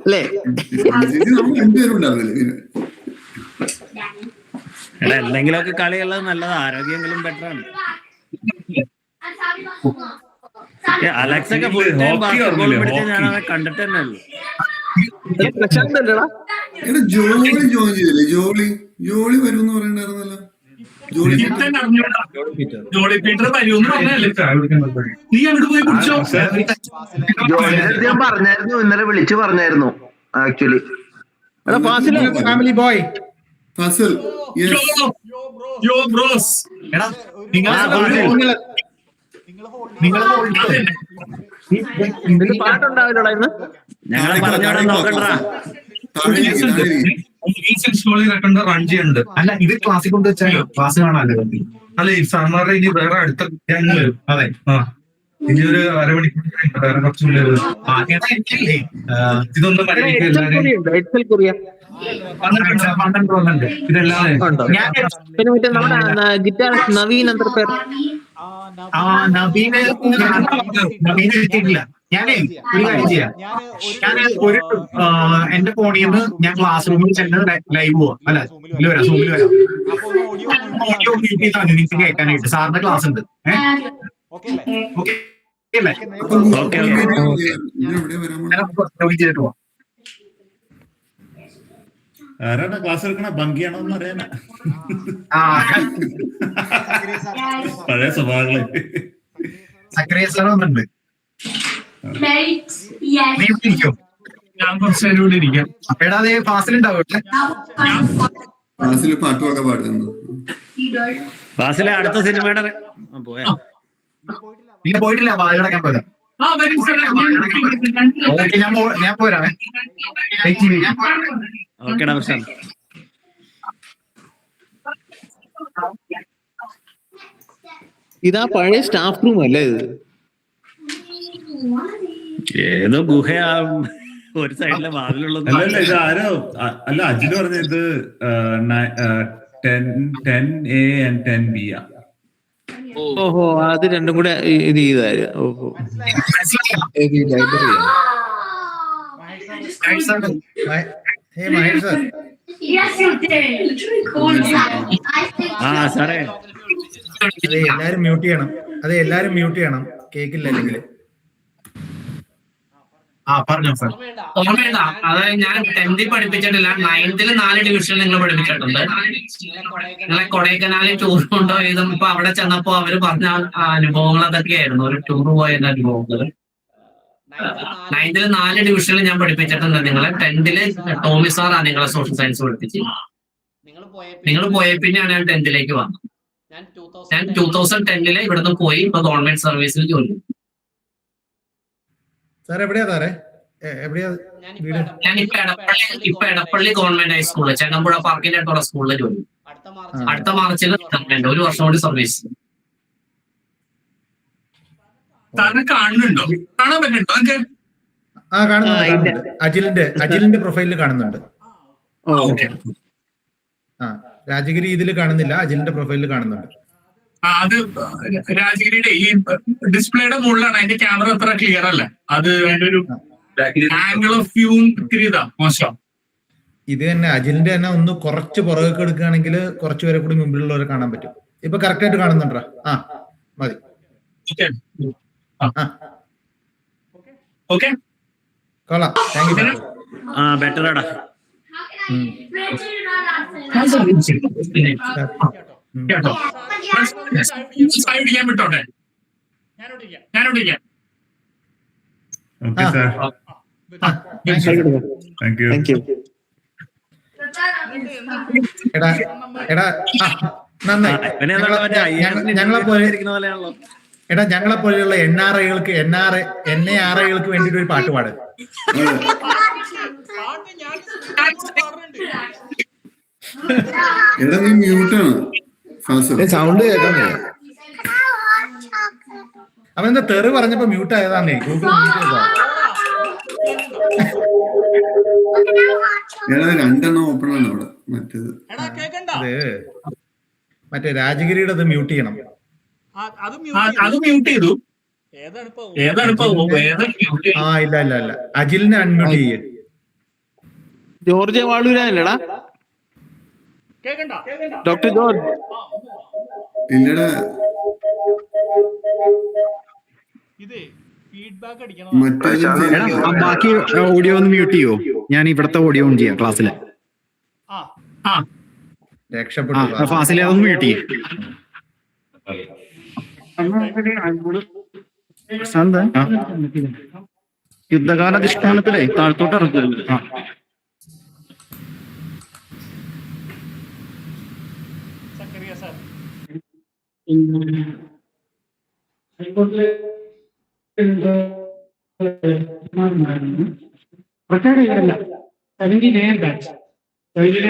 അല്ലേ? എടാ എന്തെങ്കിലുമൊക്കെ കളിയുള്ളത് നല്ലത്, ആരോഗ്യമെങ്കിലും ബെറ്റർ ആണ്. അലക്സ് ഒക്കെ ഫുൾ ടൈം ബാസ്കറ്റ്ബോൾ പഠിച്ച് ഞാൻ അവനെ കണ്ടിട്ട് തന്നെ ഉള്ളു. പ്രശാന്ത് അല്ലടാ ജോളി ജോയിൻ ചെയ്തില്ലേ? ജോളി വരും എന്ന് പറയണ്ടായിരുന്നല്ലോ. ജോളി പീറ്റർ വരുമെന്ന് പറഞ്ഞല്ലേ? നീ അങ്ങോട്ട് പോയി കുടിച്ചോ. ഞാൻ പറഞ്ഞായിരുന്നു, ഇന്നലെ വിളിച്ചു പറഞ്ഞായിരുന്നു ആക്ച്വലി. ഫാമിലി ബോയ് ഫസൽ യോ ബ്രോസ്. എടാ പാട്ടുണ്ടാവില്ലടാ ഇന്ന്. ഞങ്ങളെ പറഞ്ഞോടാ നോക്കണ്ടാ. റൺ ചെയ്യുന്നുണ്ട്. അല്ല ഇത് ക്ലാസ്സിൽ കൊണ്ട് വെച്ചാലോ ക്ലാസ് കാണാല്ലോ. അല്ല ഈ സാറിന് ഇനി വേറെ അടുത്ത ഗ്യാങ് വരും. അതെ ഇനി ഒരു അരമണിക്കൂർ വേറെ കുറച്ചും ഇതൊന്നും പരിഗണിക്കും. എല്ലാവരും 12 വന്നിട്ടുണ്ട്. ഇതെല്ലാം പിന്നെ മറ്റേ നമ്മുടെ ഗിറ്റാർ നവീൻ എത്ര പേർ? നവീന് കിട്ടിയിട്ടില്ല. ഞാനേ ഒരു കാര്യം ചെയ്യാം. ഞാൻ ഒരു എന്റെ ഫോണിൽ നിന്ന് ഞാൻ ക്ലാസ് റൂമിൽ ചെന്ന് ലൈവ് പോവാം. അല്ല ഇതിൽ വരാം, സൂമിൽ വരാം. ഓഡിയോ മ്യൂട്ട് ചെയ്താൽ നിങ്ങൾക്ക് കേൾക്കാനായിട്ട്. സാറിന്റെ ക്ലാസ് ഉണ്ട്. ഓക്കെ അല്ലേ? ജോയിൻ ചെയ്തിട്ട് പോവാം. ആരാണ് ക്ലാസ് എടുക്കണ? ഭംഗിയാണോ എന്ന് അറിയാനാ. പഴയ സ്വഭാവങ്ങള്. സക്രിയ സാർ വന്നിട്ടുണ്ട്. ഞാൻ കുറച്ച് നേരം കൂടി ഇരിക്കാം. എടാ അതേ ക്ലാസ്സിലുണ്ടാവും. ക്ലാസ്സിൽ പാട്ടുമൊക്കെ പാടുന്നു. ക്ലാസ്സിലെ അടുത്ത സിനിമയുടെ പോയാ ഇല്ല പോയിട്ടില്ല. വാതിലടക്കാൻ പോരാ. ഞാൻ പോരാ. ഓക്കേടാ പ്രശാന്ത്. ഇതാ പഴയ സ്റ്റാഫ് റൂം അല്ലേ ഇത്? ഏതോ ഗുഹയാ ഒരു സൈഡിലെ വാതിലുള്ളത്. അല്ലല്ല ഇത് ആരോ അല്ല അജിന് പറഞ്ഞ ഇത് 10A and 10B ആ. ഓഹോ, അത് രണ്ടും കൂടെ ഇത് ചെയ്താല്. ഓഹോ, സാറേ എല്ലാരും മ്യൂട്ട് ചെയ്യണം. എല്ലാരും മ്യൂട്ട് ചെയ്യണം, കേക്കില്ല അല്ലെങ്കിൽ. പറഞ്ഞോ സാർ. ഓർമ്മയുണ്ട? അതായത് ഞാൻ 10th പഠിപ്പിച്ചിട്ടില്ല, 9th 4 ഡിവിഷൻ നിങ്ങൾ പഠിപ്പിച്ചിട്ടുണ്ട്. നിങ്ങളെ കൊടൈക്കനാലിൽ ടൂർ കൊണ്ടുപോയതും ഇപ്പൊ അവിടെ ചെന്നപ്പോ അവര് പറഞ്ഞ അനുഭവങ്ങൾ അതൊക്കെയായിരുന്നു. ഒരു ടൂർ പോയതിന്റെ അനുഭവങ്ങൾ. 9th 4 ഡിവിഷനിൽ ഞാൻ പഠിപ്പിച്ചിട്ടുണ്ട് നിങ്ങളെ. 10th ടോമി സാറാ നിങ്ങളെ സോഷ്യൽ സയൻസ് പഠിപ്പിച്ച്. നിങ്ങൾ പോയ പിന്നെയാണ് ഞാൻ 10th വന്നത്. ഞാൻ 2010 ഇവിടുന്ന് പോയി ഇപ്പൊ ഗവൺമെന്റ് സർവീസിൽ ജോലി. സാർ എവിടെയാ സാറേ? എവിടെയാ വീട്? ഞാൻ ഇപ്പൊ എടപ്പള്ളി ഗവൺമെന്റ് ഹൈസ്കൂള് ചെങ്ങമ്പുഴ പാർക്കിന്റെ അടുത്തുള്ള സ്കൂളിൽ ജോലി. അടുത്ത മാർച്ചിൽ 1 വർഷം കൂടി സർവീസ്. സാറിനെ കാണുന്നുണ്ടോ? കാണാൻ പറ്റുന്നുണ്ടോ? കാണുന്നുണ്ട്. അജിലിന്റെ പ്രൊഫൈലിൽ കാണുന്നുണ്ട്. രാജഗിരി ഇതിൽ കാണുന്നില്ല, അജിലിന്റെ പ്രൊഫൈലിൽ കാണുന്നുണ്ട്. അത് രാജഗിരിയുടെ ഈ ഡിസ്പ്ലേയുടെ മുകളിലാണ്. അതിന്റെ ക്യാമറ അത്ര ക്ലിയർ അല്ല. അത് അതിന്റെ ഒരു ആംഗിൾ ഓഫ് വ്യൂ മോശം. ഇത് തന്നെ അജിലിന്റെ തന്നെ ഒന്ന് കുറച്ച് പുറകെ എടുക്കുകയാണെങ്കിൽ കുറച്ച് പേരെ കൂടി മുമ്പിലുള്ളവരെ കാണാൻ പറ്റും. ഇപ്പൊ കറക്റ്റ് ആയിട്ട് കാണുന്നുണ്ടോ? മതി. ഓക്കെ കൊള്ളാം, താങ്ക് യു. ബെറ്റർ ആടാ. കേട്ടോ പിടിക്കാൻ വിട്ടോട്ടെ. ഞാനോടിക്കാം. Okay sir, thank you. എടാ നന്നായി. ഞങ്ങളെ പോലെയുള്ള NRIകൾക്ക് വേണ്ടിട്ട് ഒരു പാട്ട് പാട്. എടാ നീ മ്യൂട്ടാണ്. സൗണ്ട് കേൾക്കാൻ അവനെന്താ തെറി പറഞ്ഞപ്പോ മ്യൂട്ട് ആയതാന്നേ. ഗൂഗിൾ മ്യൂട്ട് ചെയ്തതാ. രണ്ടെണ്ണം ഓപ്പൺ ആണ് അവിടെ. മറ്റേ രാജഗിരിയുടെ അത് മ്യൂട്ട് ചെയ്യണം. അത് മ്യൂട്ട് ചെയ്തു. ആ ഇല്ല ഇല്ല ഇല്ല, അജിലിനെ അൺമ്യൂട്ട് ചെയ്യേ. ജോർജ് വാളൂരാനല്ലടാ? ഡോക്ടർ ജോർജ് ഇല്ലടാ, മറ്റേ ബാക്കി ഓഡിയോ ഒന്ന് മ്യൂട്ട് ചെയ്യോ? ഞാൻ ഇവിടത്തെ ഓഡിയോ ഓൺ ചെയ്യാം ക്ലാസ്സിലെ. രക്ഷപ്പെട്ടു. ഫാസിലെ അതൊന്ന് മ്യൂട്ട് ചെയ്യും. യുദ്ധകാലാധിഷ്ഠാനത്തിലെ താഴ്ത്തോട്ട് ഇറക്കരുത്.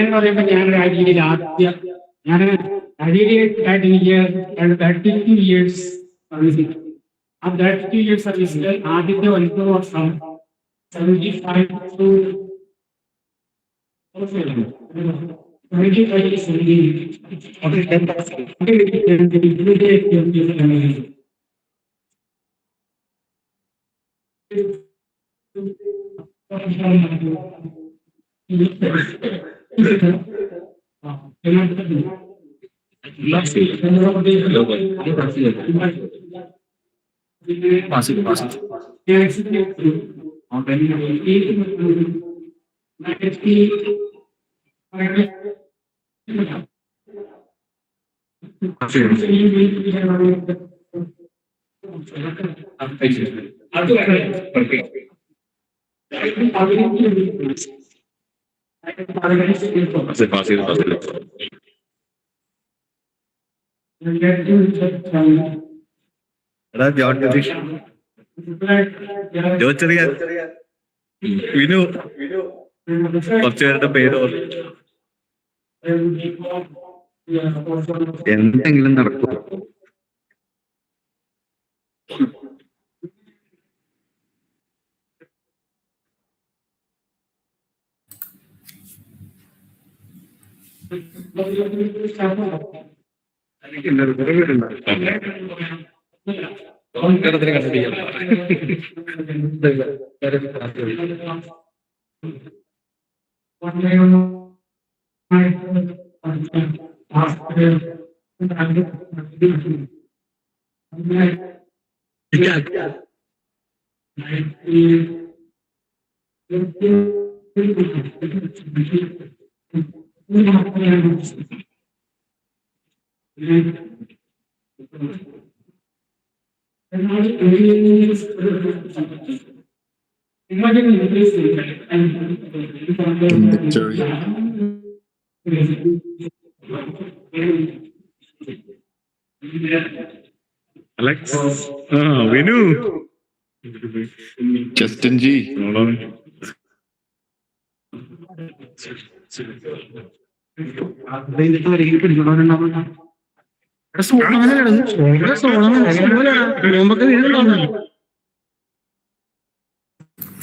എന്ന് പറയുമ്പോൾ ഞാൻ രാജീവിൽ ആദ്യം ഞാൻ ഇയേഴ്സ് ആ 32 ഇയേഴ്സ് സർവീസിൽ ആദ്യത്തെ 9 വർഷം 75 to വിനു കുറച്ചു പേരുടെ പേര് എന്തെങ്കിലും നടക്കും. വിനു ജസ്റ്റിൻ ജി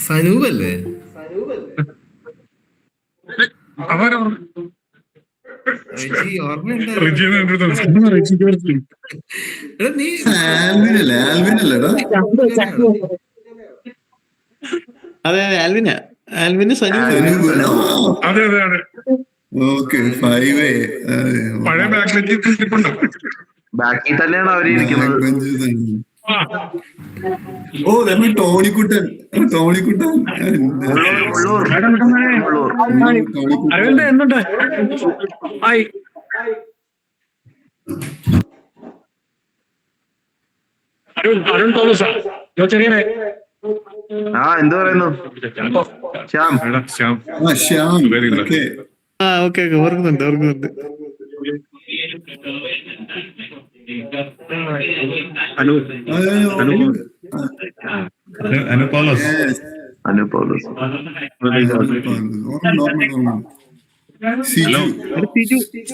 സനൂപല്ലേ? ആൽവിനല്ലേ? ആൽവിനല്ലേടാ? അതെ അതെ, ആൽവിന് സനൂപ്. അതെ അതെ അതെ. ഓക്കെ, 5 പഴയ ബാക്കിലേക്ക് ബാക്കി തന്നെയാണ് അവര് ഇരിക്കുന്നത്. ഓ, ടോണിക്കുട്ടൻ. ടോണിക്കുട്ടൻ അരവിന്ദ് എന്തുണ്ട്? ഹായ്. അരുൺ തോമസ് ചെറിയനെ. എന്ത് പറയുന്നു ശ്യാം? ശ്യാം. ഓക്കെ ഓക്കെ ഓർക്കുന്നുണ്ട്.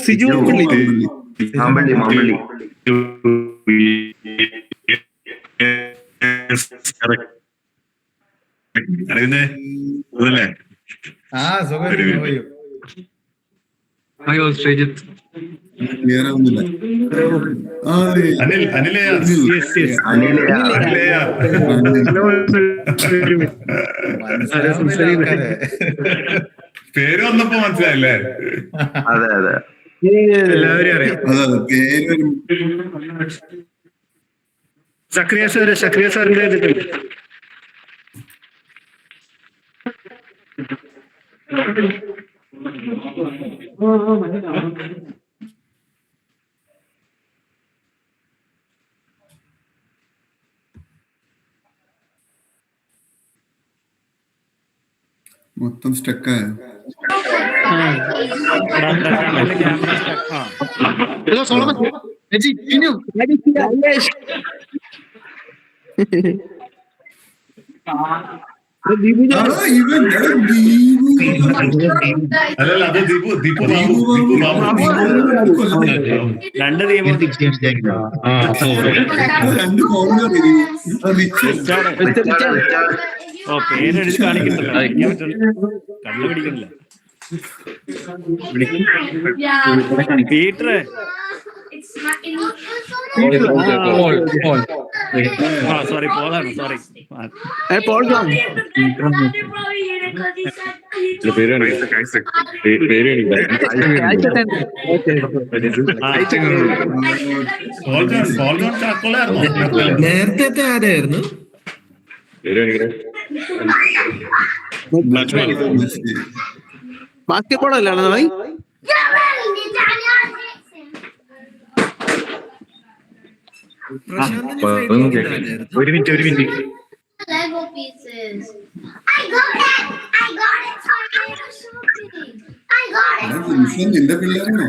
സിജു. മാമ്പള്ളി അറിയുന്നേ അതല്ലേ? സുഖം. ക്ലിയർ ആവുന്നില്ല. പേര് വന്നപ്പോ മനസ്സിലായില്ലേ? അതെ അതെ എല്ലാവരും അറിയാം. അതെ പേര് സക്രിയ സാറിന്റെ മൊത്തം സ്റ്റക്കായ. അല്ലല്ല അത് ദീപു രണ്ട് ടീമും പേരെഴുതി കാണിക്കുന്നില്ല, കണ്ടുപിടിക്കുന്നില്ല. പീറ്ററെ സോറി പോളാണ്, സോറി. നേരത്തെ ആരായിരുന്നു? ബാസ്കറ്റ്ബോൾ അല്ലാണോ ഭായി? ഒരു minute Lego pieces. I got it. നിന്റെ പിള്ളേരാണോ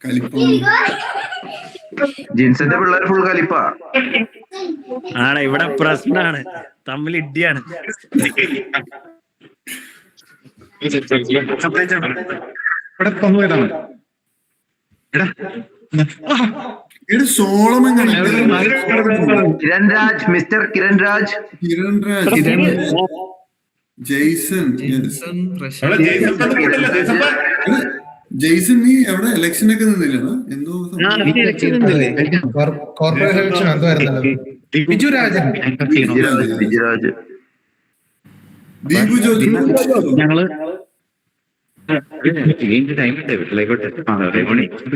കളിപ്പോ? ജിൻസിന്റെ പിള്ളേർ ഫുൾ കളിപ്പാ. ആണ് ഇവിടെ പ്രശ്നമാണ്, തമ്മിൽ ഇടിയാണ്. Solomon Kiran Raj, mister Kiran Raj, Jason. Jason നീ എവിടെ ഇലക്ഷൻ ഒക്കെ നിന്നില്ലടാ? എന്തോ കോർപ്പറേഷൻ ഇലക്ഷൻ എന്തായിരുന്നല്ലോ? ബിജു രാജൻ, വിജയരാജ്, ദീപു ജോജി. ഞങ്ങള്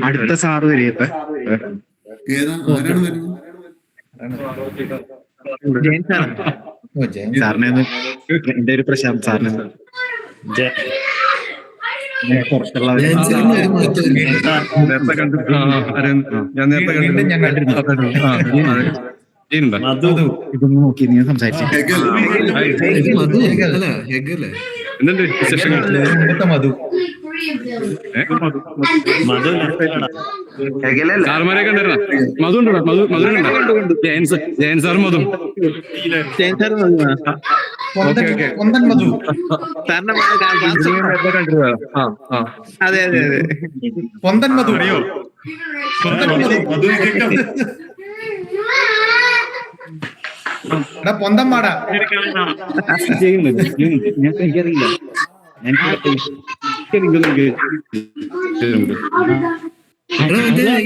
അടുത്ത സാറ് വരെയപ്പ ഏതാ ആരാണ് വരുന്നത്? സാറിനെ എന്റെ ഒരു പ്രശാന്ത് സാറിന് ഇതൊന്നും നോക്കി നീ സംസാരിച്ചു. മധു സാർമാരെ കണ്ടിരുന്ന മധു ഉണ്ടോ? മധു ജയൻ സാർ മധു പൊന്തൻ മധു. അതെ അതെ അതെ പൊന്തൻ മധു. പൊന്തൻ മാടാ. എനിക്കറിയില്ല.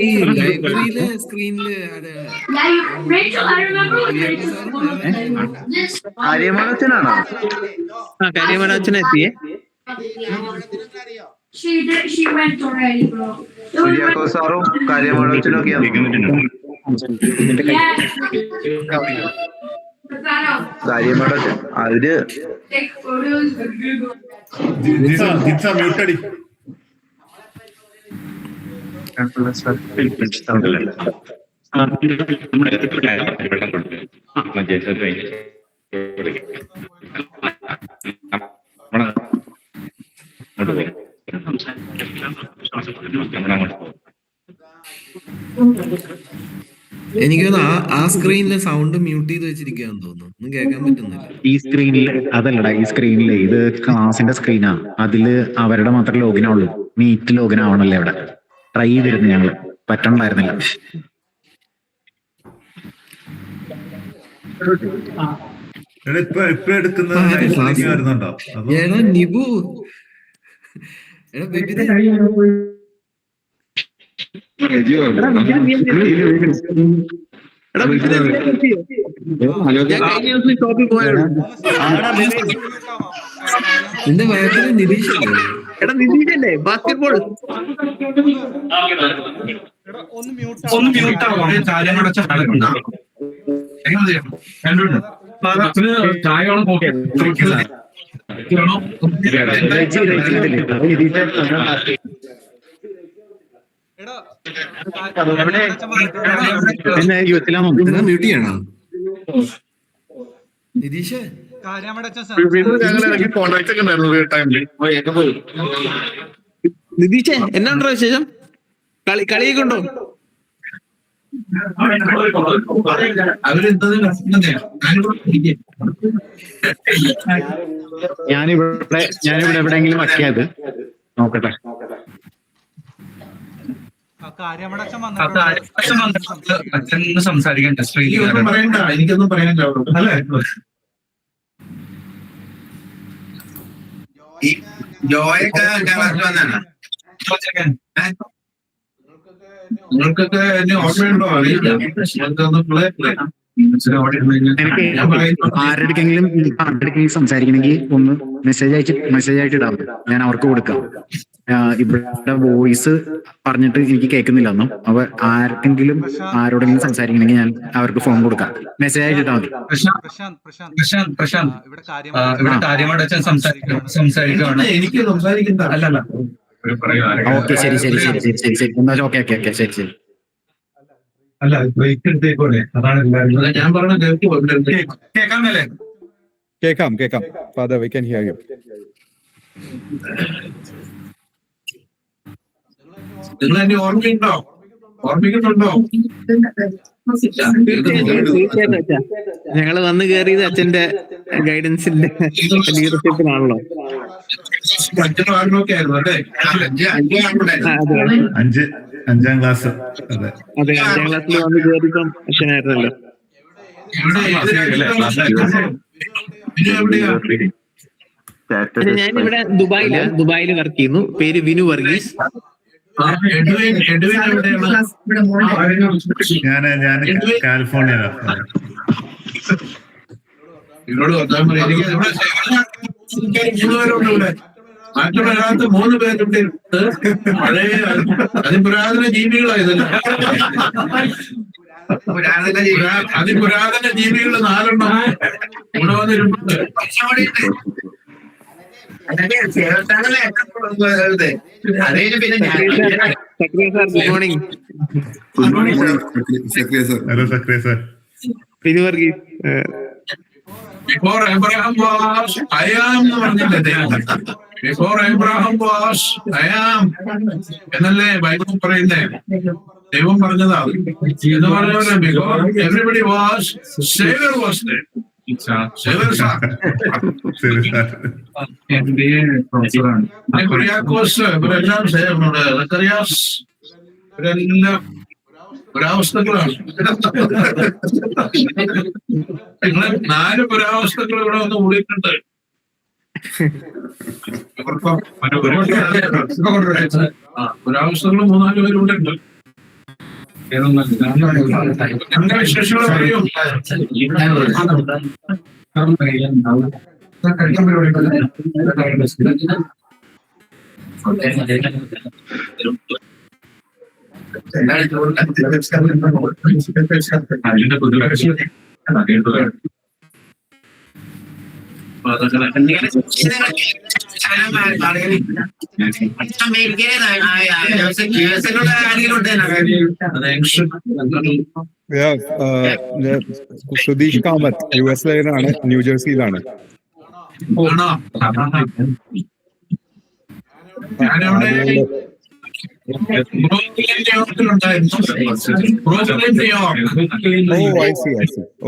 ഈ ലൈബ്രറിയിലെ സ്ക്രീനില് കാര്യമാണോ? കാര്യമാണച്ചനെത്തിയേ. കുര്യാക്കോ സാറും കാര്യമാണോച്ചനൊക്കെയാണ്. കാര്യമാണോച്ചൻ അവര് മ്യൂട്ടടി എനിക്ക് ആ സ്ക്രീനിലെ സൗണ്ട് മ്യൂട്ട് ചെയ്ത് വെച്ചിരിക്കുകയാന്ന് തോന്നുന്നു. ഒന്നും കേൾക്കാൻ പറ്റുന്നില്ല. ഈ സ്ക്രീനിൽ അതല്ലടാ, ഈ സ്ക്രീനില് ഇത് ക്ലാസിന്റെ സ്ക്രീനാ. അതില് അവരുടെ മാത്രം ലോഗിൻ ആവുള്ളൂ. മീറ്റ് ലോഗിൻ ആവണല്ലേ ഇവിടെ. ട്രൈ ചെയ്തിരുന്നു ഞങ്ങള്, പറ്റണ്ടായിരുന്നില്ല. ഇപ്പൊ എടുക്കുന്ന വരുന്നുണ്ടോ? നിബു എടാ വിജിൽ ഞാൻ കഴിഞ്ഞ ദിവസം ഷോപ്പിൽ പോയായിരുന്നു. നിന്റെ വയസ്സിൽ നിരീക്ഷല്ലേ? എടാ നിതീഷല്ലേ ബാസ്കറ്റ്ബോൾ ഒന്ന് മ്യൂട്ട് ആവാം. കാര്യം അടച്ച ചായയോളം നിങ്ങൾ മ്യൂട്ട് ചെയ്യണോ നിതീഷേ? നിതീഷേ എന്നാണ്ടോ വിശേഷം? കളിയൊക്കെ ഉണ്ടോ? ഞാനിവിടെ എവിടെയെങ്കിലും വയ്ക്കാത് നോക്കട്ടെ. സംസാരിക്കണ്ട പറയണ്ട, എനിക്കൊന്നും പറയാനില്ല അല്ലേ? ജോയൊക്കെ നിങ്ങൾക്കൊക്കെ എന്നെ ഓർമ്മയുണ്ടോ? അറിയില്ല. എനിക്ക് ആരുടെക്കെങ്കിലും സംസാരിക്കണമെങ്കിൽ ഒന്ന് മെസ്സേജ് ആയിട്ട് ഇടാം, ഞാൻ അവർക്ക് കൊടുക്കാം. ഇവിടെ വോയിസ് പറഞ്ഞിട്ട് എനിക്ക് കേൾക്കുന്നില്ല ഒന്നും. അപ്പൊ ആരോടെങ്കിലും സംസാരിക്കണമെങ്കിൽ ഞാൻ അവർക്ക് ഫോൺ കൊടുക്കാം, മെസ്സേജ് ആയിട്ട് ഇട്ടാൽ മതി. പ്രശാന്ത് ഇവിടെ കാര്യമായിട്ട് സംസാരിക്കുകയാണ്. എനിക്ക് സംസാരിക്കുന്ന അല്ലല്ല. ഓക്കെ ശരി എന്നാ ഓക്കെ ശരി. അല്ല ബ്രേക്ക് എടുത്തേക്കോളെ, അതാണ് എല്ലാവരും. ഞാൻ പറഞ്ഞ കേൾക്കാമല്ലേ? കേൾക്കാം father, we can hear you. നിങ്ങൾ എന്നെ ഓർമ്മിക്കുന്നുണ്ടോ? തീർച്ചയായിട്ടും അച്ഛാ, ഞങ്ങള് വന്ന് കയറിയത് അച്ഛന്റെ ഗൈഡൻസിന്റെ ലീഡർഷിപ്പിനാണല്ലോ. അഞ്ചാം ക്ലാസ്. അതെ, 5ാം ക്ലാസ്സിൽ വന്ന് കയറിയപ്പം അച്ഛനായിരുന്നല്ലോ. ഞാനിവിടെ ദുബായില് വർക്ക് ചെയ്യുന്നു. പേര് വിനു വർഗീസ്. ഞാൻ കാലിഫോർണിയ. മറ്റുള്ള 3 പേരുടെ പഴയ അതിപുരാതന ജീവികളായതല്ല. അതിപുരാതന ജീവികൾ 4 ഇവിടെ വന്നിട്ടുണ്ട്. Good morning. Vinu Varghese. Before Abraham was, I am എന്ന് പറഞ്ഞില്ലേ? Before Abraham was, I am എന്നല്ലേ ബൈബിൾ പറയുന്നേ? ദൈവം പറഞ്ഞതാ എന്ന് പറഞ്ഞ before everybody was, Savior was there. Savior sir. Kuriakose ഇവരെല്ലാം സക്കറിയാസ് ഇവരെല്ലാം പുരാവസ്തുക്കളാണ്. നിങ്ങളെ 4 പുരാവസ്തുക്കൾ ഇവിടെ വന്ന് കൂടിയിട്ടുണ്ട്. പുരാവസ്തുക്കൾ 3-4 പേര് ഇവിടെ ഉണ്ട്. എന്റെ വിശേഷങ്ങൾ പറയും. സുധീഷ് കാമത്ത് യുഎസിലാണ്, ന്യൂജേഴ്സിയിലാണ്.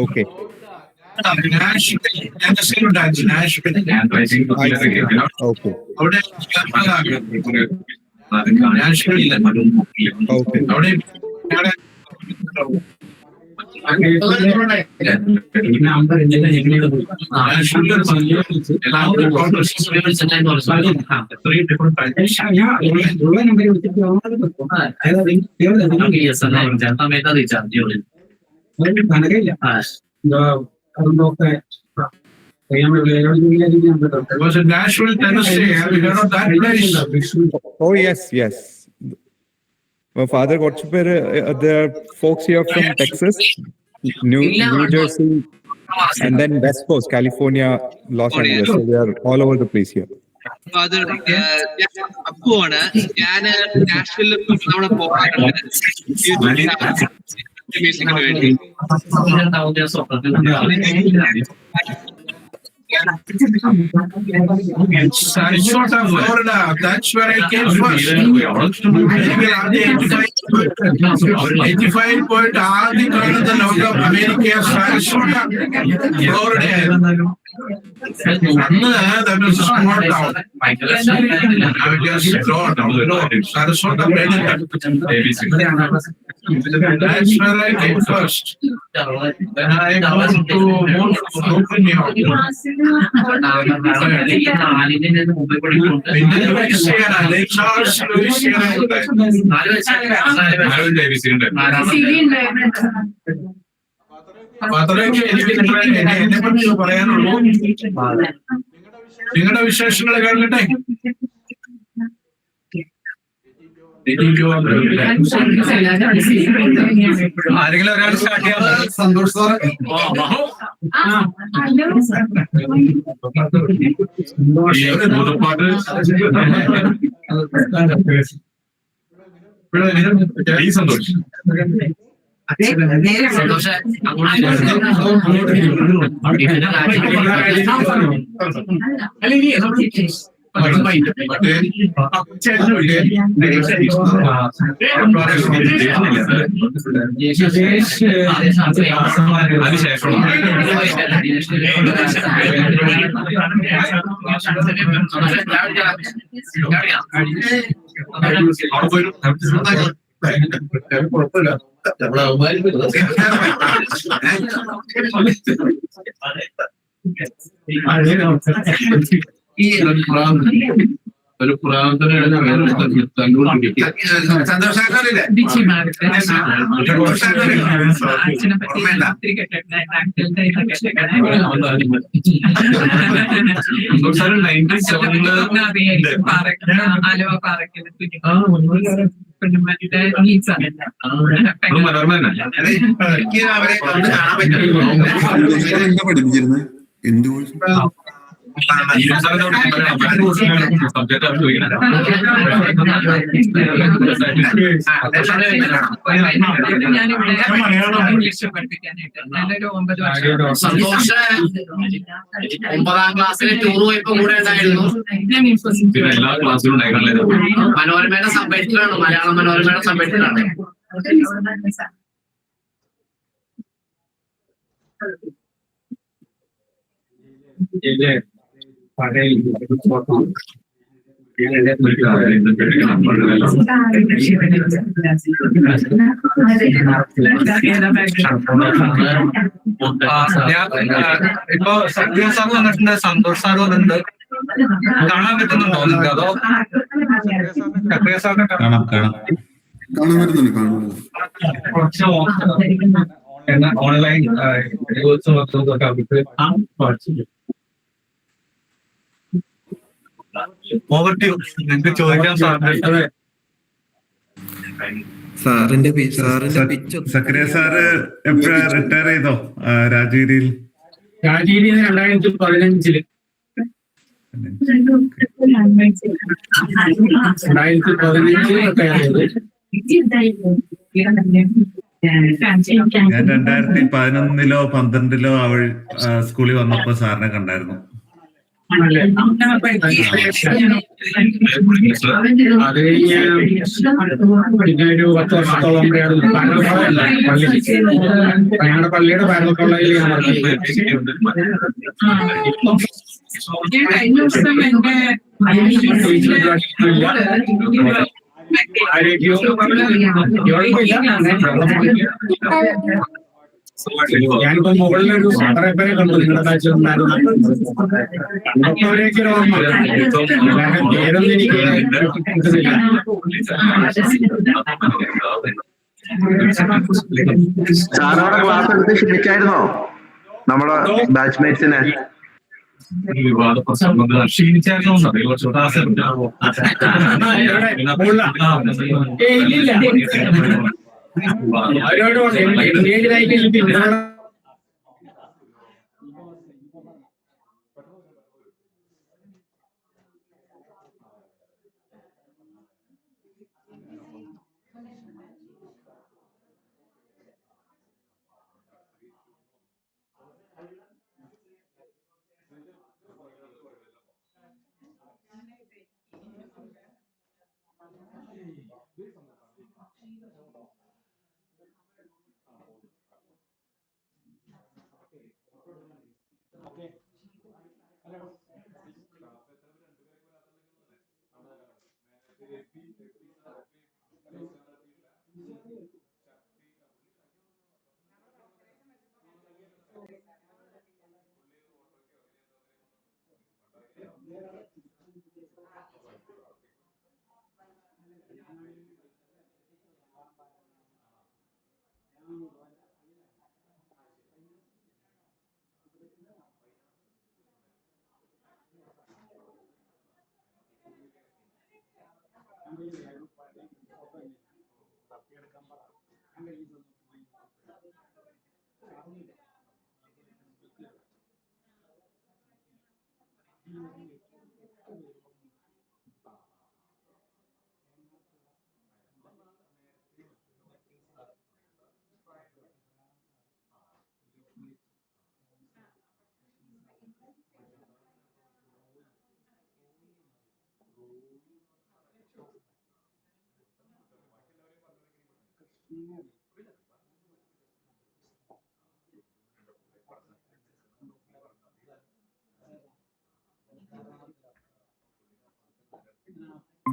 Okay. It was in Nashville, Tennessee. Have you heard of that place? Oh, yes. My father got there are folks here from Texas, New Jersey, and then West Coast, California, Los Angeles. So they are all over the place here. Father അപ്പുവാണ്. ഞാൻ നാഷ്വില്ലിൽ അവിടെ പോകാറുണ്ട് വേണ്ടി. Sarasota, Florida. That's where I came first. 85 point ആദ്യം കാണുന്ന ലോകം America Saraswata Florida. അന്ന് that was a small town. I just thought Sarasota. That's where I came first. Then I moved to Brooklyn, New York. എന്നെ പറ്റി പറയാനുള്ളൂ. നിങ്ങളുടെ വിശേഷങ്ങൾ കേൾക്കട്ടെ. ആരെങ്കിലും ഒരാൾ സ്റ്റാർട്ട് ചെയ്യാം. സന്തോഷ് സാർ. സന്തോഷ് ഒരു പ്രാർത്ഥന സന്തോഷാക്കാറില്ലേ? എന്താ പഠിപ്പിച്ചിരുന്നത്? എന്ത് സന്തോഷ് 9ാം ക്ലാസ്സിലെ ടൂർ പോയപ്പോ കൂടെ ഉണ്ടായിരുന്നു. എല്ലാ ക്ലാസ്സിലും ഉണ്ടായിരുന്നല്ലേ? മനോരമയുടെ സബ് എഡിറ്ററാണ്, മലയാളം മനോരമയുടെ സബ് എഡിറ്ററാണ്. ഇപ്പൊ സക്രിയ സാർ വന്നിട്ടുണ്ട്, സന്തോഷ് സാർ വന്നിട്ടുണ്ട്. കാണാൻ പറ്റുന്നുണ്ടോ നിങ്ങൾക്ക്? അതോ സക്രിയ സാറിനെ കാണാൻ പറ്റുന്നുണ്ട്. ഓൺലൈൻ നിങ്ങൾക്ക് ചോദിക്കാൻ സാറിന്റെ സക്രിയ സാറ് എപ്പോഴാ റിട്ടയർ ചെയ്തോ രാജഗിരിയിൽ? രാജഗിരിയിൽ 2015 ഞാൻ 2011 12 അവൾ സ്കൂളിൽ വന്നപ്പോ സാറിനെ കണ്ടായിരുന്നു. അത് കഴിഞ്ഞ് പിന്നെ ഒരു 10 വർഷത്തോളം ഞങ്ങളുടെ പള്ളിയുടെ പാരൽ കോളേജിൽ ഞാൻ വർക്ക് കഴിഞ്ഞ ദിവസം എന്റെ ഞാനിപ്പോ മുകളിലൊരു പേരെ കണ്ടു നിങ്ങളുടെ ബാച്ച് അവരെയൊക്കെ ഓർമ്മ പേരൊന്നും എനിക്ക് കിട്ടുന്നില്ല. സാറവിടെ ക്ലാസ് എടുത്ത് ക്ഷണിച്ചായിരുന്നോ നമ്മുടെ ബാച്ച്മേറ്റ്സിനെ?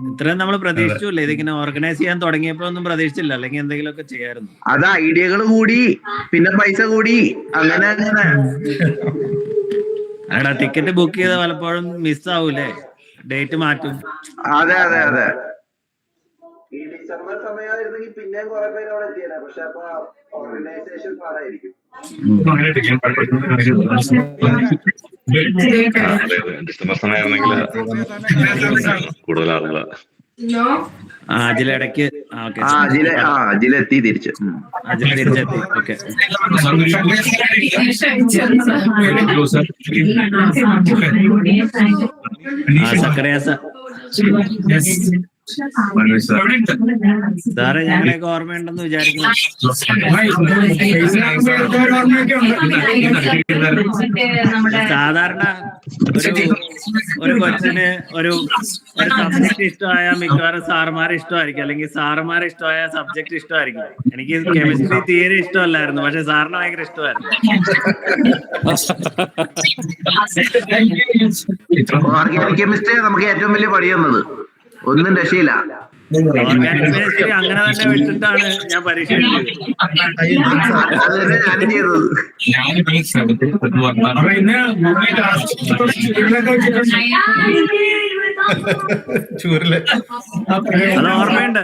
ഇത്രയും നമ്മൾ പ്രതീക്ഷിച്ചില്ല. ഇതിങ്ങനെ ഓർഗനൈസ് ചെയ്യാൻ തുടങ്ങിയപ്പോ ഒന്നും പ്രതീക്ഷിച്ചില്ല. അല്ലെങ്കിൽ എന്തെങ്കിലുമൊക്കെ ചെയ്യായിരുന്നു. അത് ഐഡിയകൾ കൂടി പിന്നെ പൈസ കൂടി അങ്ങനെ അങ്ങനെ. എടാ ടിക്കറ്റ് ബുക്ക് ചെയ്ത പലപ്പോഴും മിസ് ആവൂലേ, ഡേറ്റ് മാറ്റും. അതെ അതെ അതെ. ഈ ഡിസംബർ സമയമായിരുന്നെങ്കിൽ പിന്നെയും കുറെ പേര് അവിടെ എത്തിയാണ്. പക്ഷെ അപ്പൊ ഓർഗനൈസേഷൻ പാടായിരിക്കും. ഡിസംബർ സമയമാണെങ്കിൽ കൂടുതൽ ആളുകളാ. അജിലിടയ്ക്ക് അജിലെത്തി തിരിച്ച് തിരിച്ചെത്തി. ഓക്കെ, സക്കറിയാസ സാറേ ഞങ്ങളെയൊക്കെ ഓർമ്മയുണ്ടെന്ന് വിചാരിക്കുന്നു. സാധാരണ ഒരു കൊച്ചിന് ഒരു സബ്ജക്ട് ഇഷ്ടമായ മിക്കവാറും സാറുമാരെ ഇഷ്ടമായിരിക്കും, അല്ലെങ്കിൽ സാറുമാരെ ഇഷ്ടമായ സബ്ജക്ട് ഇഷ്ടമായിരിക്കും. എനിക്ക് കെമിസ്ട്രി തീരെ ഇഷ്ടമല്ലായിരുന്നു, പക്ഷെ സാറിന് ഭയങ്കര ഇഷ്ടമായിരുന്നു. ഓർഗാനിക് കെമിസ്ട്രി നമുക്ക് ഏറ്റവും വലിയ പണിയുന്നത്. ഒന്നും രക്ഷയില്ല. ഓർഗാനിക് കെമിസ്ട്രി അങ്ങനെ തന്നെ വിട്ടിട്ടാണ് ഞാൻ പരീക്ഷ എഴുതിയത്. ഞാനും ചെയ്തത്. അത് ഓർമ്മയുണ്ട്.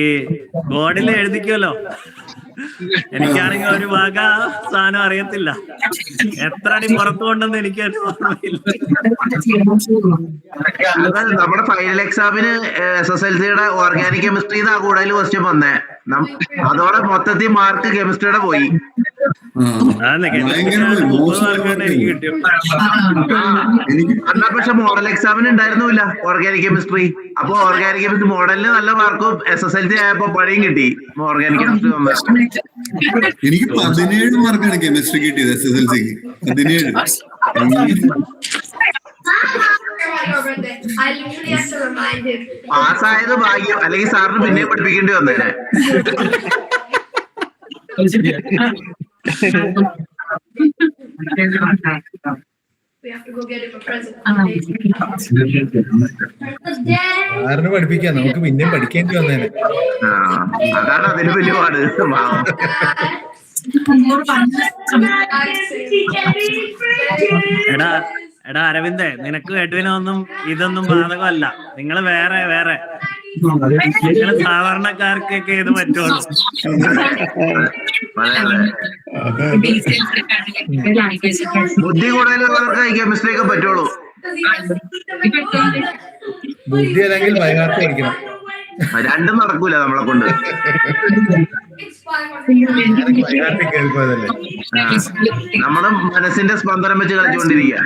ഈ ബോർഡിൽ എഴുതിക്കുമല്ലോ. എനിക്കാണെങ്കിൽ ഒരു വക സാധനം അറിയത്തില്ല. എത്ര അടി പുറത്തു കൊണ്ടെന്ന് എനിക്ക് ഓർമ്മയില്ല. നമ്മുടെ ഫൈനൽ എക്സാമിന് SSLCയുടെ ഓർഗാനിക് കെമിസ്ട്രിന്നാ കൂടുതൽ ക്വസ്റ്റ്യൻ വന്നേ. അതോടെ മൊത്തത്തിൽ മാർക്ക് കെമിസ്ട്രിയുടെ പോയി. എന്നാ പക്ഷെ മോഡൽ എക്സാമിന് ഉണ്ടായിരുന്നില്ല ഓർഗാനിക് കെമിസ്ട്രി. അപ്പൊ ഓർഗാനിക് കെമിസ്ട്രി മോഡലിന് നല്ല മാർക്കും SSLC ആയപ്പോ പണിയും കിട്ടി. ഓർഗാനിക് കെമിസ്ട്രി എനിക്ക് 17 മാർക്കാണ് കെമിസ്ട്രി കിട്ടിയത് SSLCക്ക്. 17. പാസ്സായത് ഭാഗ്യം, അല്ലെങ്കിൽ സാറിന് പിന്നെ പഠിപ്പിക്കേണ്ടി വന്നേനെ. സാറിന് പഠിപ്പിക്കാം, നമുക്ക് പിന്നെയും പഠിക്കേണ്ടി വന്നേനെ. അതാണ് അതിന് വലിയ പാട്. എടാ അരവിന്ദേ, നിനക്ക് എഡ്വിനൊന്നും ഇതൊന്നും ബാധകമല്ല. നിങ്ങൾ വേറെ നിങ്ങൾ സാധാരണക്കാർക്കൊക്കെ ഇത് പറ്റുള്ളൂ. ബുദ്ധി കൂടുതലുള്ളവർക്ക് ഈ കെമിസ്ട്രി ഒക്കെ പറ്റുള്ളൂ. ബുദ്ധി അല്ലെങ്കിൽ ബൈഹാർട്ട് പഠിക്കണം. രണ്ടും നടക്കൂല നമ്മളെ കൊണ്ട്. നമ്മുടെ മനസ്സിന്റെ സ്പന്ദനം വെച്ച് കളിച്ചുകൊണ്ടിരിക്കുക.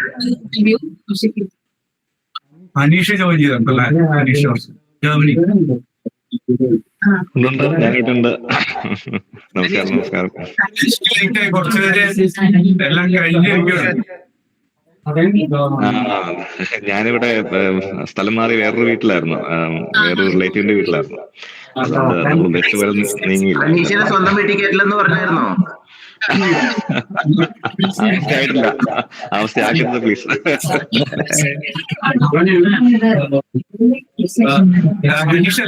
അനീഷ് ജോയിൻ ചെയ്തിട്ടുണ്ടല്ലേ? അനീഷ് ജർമ്മനി. ഞാനിട്ടുണ്ട്. നമസ്കാരം. കുറച്ചു പേര് എല്ലാം കഴിഞ്ഞിരിക്കുകയാണ്. ഞാനിവിടെ സ്ഥലം മാറി വേറൊരു വീട്ടിലായിരുന്നു, വേറൊരു റിലേറ്റീവിന്റെ വീട്ടിലായിരുന്നു. അതുകൊണ്ട് നമ്മൾ ബസ് വരെ നീങ്ങിയില്ല. അനീഷിനെ സ്വന്തം വീട്ടിൽ കേട്ടില്ലെന്ന് പറഞ്ഞായിരുന്നോ? ആയിട്ടില്ല. അവസ്ഥയാക്കരുത് പ്ലീസ്.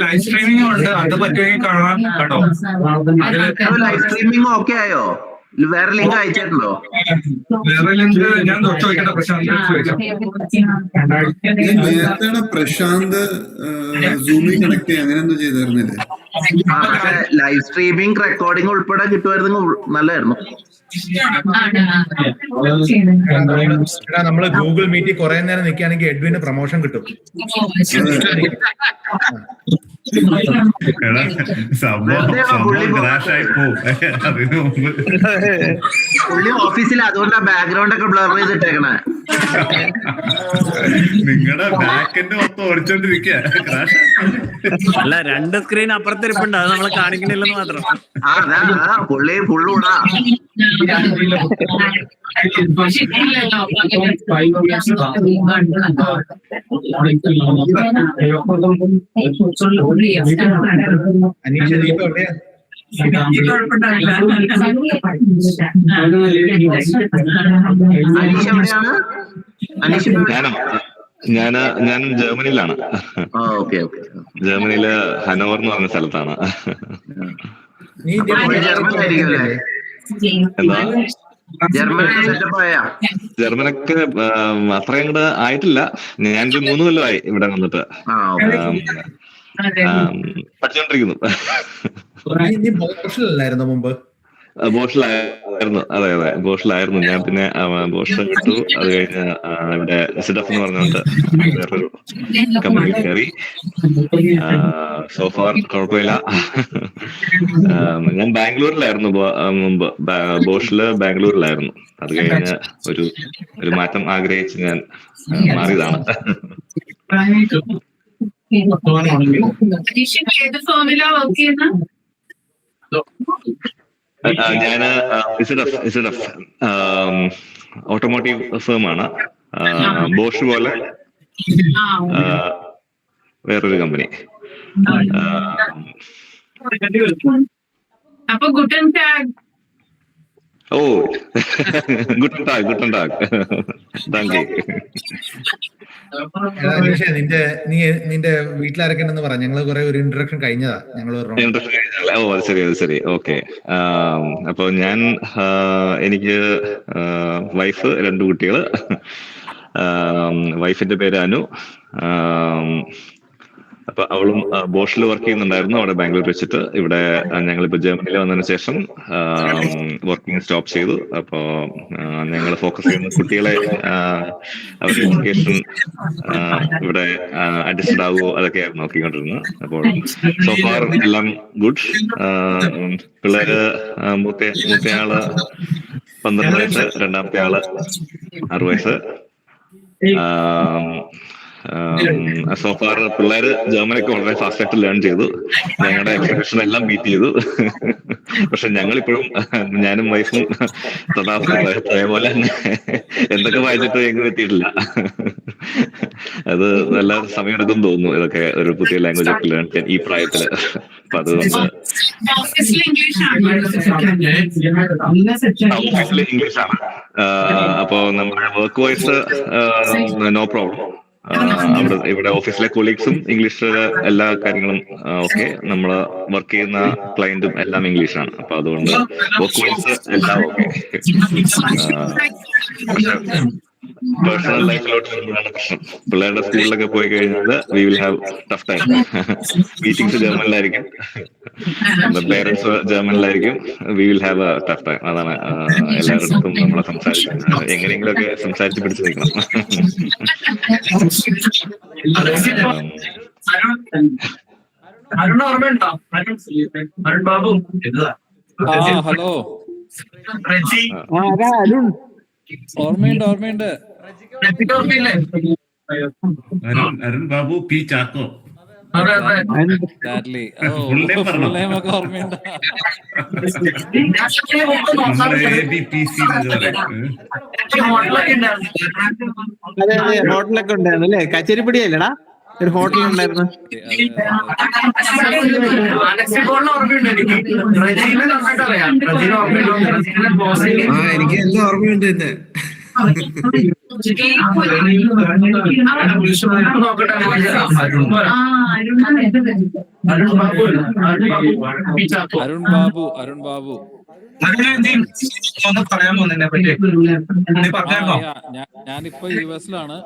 ലൈവ് സ്ട്രീമിംഗ് ഉണ്ട്, അത് പറ്റുമെങ്കിൽ കാണാൻ കേട്ടോ. ലൈവ് സ്ട്രീമിംഗ് ഓക്കെ ആയോ? വേറെ ലിങ്ക് അയച്ചിട്ടുണ്ടോ? വേറെ ലിങ്ക് ഞാൻ ചോദിക്കട്ടെ, നേരത്തെ പ്രശാന്ത് സൂമിൽ കണക്ട് ചെയ്യാൻ അങ്ങനെ എന്തോ ചെയ്തായിരുന്നില്ലേ? ലൈവ് സ്ട്രീമിംഗ് റെക്കോർഡിംഗ് ഉൾപ്പെടെ കിട്ടുമായിരുന്നെങ്കിൽ നല്ലതായിരുന്നു. നമ്മള് ഗൂഗിൾ മീറ്റിൽ കുറെ നേരം നിൽക്കുകയാണെങ്കിൽ എഡ്വിന് പ്രൊമോഷൻ കിട്ടും. പുള്ളി ഓഫീസിൽ അതുകൊണ്ടാ ബാക്ക്ഗ്രൗണ്ട് ഒക്കെ ബ്ലർ ചെയ്തിട്ടേക്കണേ. നിങ്ങളുടെ ബാക്കെന്റ് മൊത്തം ഓടിച്ചോണ്ടിരിക്കുക. അല്ല, 2 സ്ക്രീൻ അപ്പുറത്തിരിപ്പുണ്ട്, അത് നമ്മളെ കാണിക്കണില്ലെന്ന് മാത്രം. പുള്ളി ഫുള്ളൂടാ. അനീഷ ദീപ എവിടെയാ? ഞാൻ ജർമ്മനിയിലാണ്. ജർമ്മനിയില് ഹനോവർ എന്ന് പറഞ്ഞ സ്ഥലത്താണ്. എന്താ ജർമ്മനൊക്കെ അത്രയും കൂടെ ആയിട്ടില്ല. ഞാനൊരു 3 കൊല്ലമായി ഇവിടെ വന്നിട്ട് പഠിച്ചോണ്ടിരിക്കുന്നു. മുമ്പ് ബോഷിലായിരുന്നു. അതെ ബോഷിലായിരുന്നു. ഞാൻ പിന്നെ ബോഷ് ഇട്ടു. അത് കഴിഞ്ഞ് ഇവിടെ സിഡഫ് എന്ന് പറഞ്ഞുകൊണ്ട് വേറൊരു കമ്പനി കയറി. സോഫാർ കുഴപ്പമില്ല. ഞാൻ ബാംഗ്ലൂരിലായിരുന്നു മുമ്പ്. ബോഷില് ബാംഗ്ലൂരിലായിരുന്നു. അത് കഴിഞ്ഞ് ഒരു മാറ്റം ആഗ്രഹിച്ച് ഞാൻ മാറിയതാണ്. ഞാന് ഇസിഡഫ് ഓട്ടോമോട്ടീവ് ഫേമാണ്. ബോഷ് പോലെ വേറൊരു കമ്പനി. ഓ ഗുട്ടൻ ടാഗ്. Thank you. നിന്റെ വീട്ടിലാരൊക്കെ ഉണ്ടെന്ന് പറഞ്ഞു. ഞങ്ങള് കുറെ ഒരു ഇൻട്രഡക്ഷൻ കഴിഞ്ഞതാ. ഓ അത് ശരി. ഓക്കെ. അപ്പൊ എനിക്ക് വൈഫ്, 2 കുട്ടികള്. വൈഫിന്റെ പേര് അനു. അപ്പൊ അവളും ബോഷിൽ വർക്ക് ചെയ്യുന്നുണ്ടായിരുന്നു അവിടെ ബാംഗ്ലൂർ വെച്ചിട്ട്. ഇവിടെ ഞങ്ങളിപ്പോ ജർമ്മനിയിൽ വന്നതിന് ശേഷം വർക്കിംഗ് സ്റ്റോപ്പ് ചെയ്തു. അപ്പോ ഞങ്ങൾ ഫോക്കസ് ചെയ്യുന്ന കുട്ടികളെ അവരുടെ എഡ്യൂക്കേഷൻ ഇവിടെ അഡ്ജസ്റ്റഡ് ആകുമോ അതൊക്കെയായിരുന്നു നോക്കിക്കൊണ്ടിരുന്നത്. അപ്പോൾ സോഫാർ എല്ലാം ഗുഡ്. പിള്ളേര് മൂത്തയാള് 12 വയസ്സ്, രണ്ടാമത്തെ ആള് 6 വയസ്സ്. സോഫാർ പിള്ളേര് ജർമ്മനൊക്കെ വളരെ ഫാസ്റ്റ് ആയിട്ട് ലേൺ ചെയ്തു. ഞങ്ങളുടെ എക്സ്പെക്ടേഷൻ എല്ലാം മീറ്റ് ചെയ്തു. പക്ഷെ ഞങ്ങളിപ്പോഴും ഞാനും വൈഫും പോലെ എന്തൊക്കെ വായിച്ചിട്ട് എങ്ങും എത്തിയിട്ടില്ല. അത് നല്ല സമയമെടുക്കും തോന്നുന്നു ഇതൊക്കെ ഒരു പുതിയ ലാംഗ്വേജ് ഒക്കെ ലേൺ ചെയ്യാൻ ഈ പ്രായത്തില്. അപ്പൊ അതുകൊണ്ട് ഓഫീസിൽ ഇംഗ്ലീഷാണ്. അപ്പോ നമ്മുടെ വർക്ക് വൈസ് നോ പ്രോബ്ലം. ഇവിടെ ഓഫീസിലെ കൊളീഗ്സും ഇംഗ്ലീഷിലെ എല്ലാ കാര്യങ്ങളും ഓക്കെ. നമ്മൾ വർക്ക് ചെയ്യുന്ന ക്ലയന്റും എല്ലാം ഇംഗ്ലീഷാണ്. അപ്പൊ അതുകൊണ്ട് വർക്ക് എല്ലാം ഓക്കെ. പേഴ്സണൽ ലൈഫിലോട്ട് വരുമ്പോഴാണ് പ്രശ്നം. പിള്ളേരുടെ സ്കൂളിലൊക്കെ പോയി കഴിഞ്ഞാൽ we will have tough time. Meetings ജർമ്മനിലായിരിക്കും, പേരൻസ് ജർമ്മനിലായിരിക്കും, we will have a tough time. അതാണ് എല്ലായിടത്തും നമ്മളെ എങ്ങനെയെങ്കിലുമൊക്കെ സംസാരിച്ച് പിടിച്ചു നിൽക്കണം. ഹലോ, അരുൺ ഓർമ്മയുണ്ട്. അരുൺ ബാബു പി ചാക്കോ. ഓർമ്മയുണ്ട്. അതെ, ഹോട്ടലൊക്കെ ഉണ്ടായിരുന്നു അല്ലേ? കച്ചേരിപ്പടിയല്ലടാ, ഒരു ഹോട്ടൽ ഉണ്ടായിരുന്നു. എനിക്ക് എല്ലാം ഓർമ്മയുണ്ട്. എന്നെ അരുൺ ബാബു പറയാമോ നിന്നെ പറ്റി? ഞാനിപ്പോ യുഎസിലാണ്.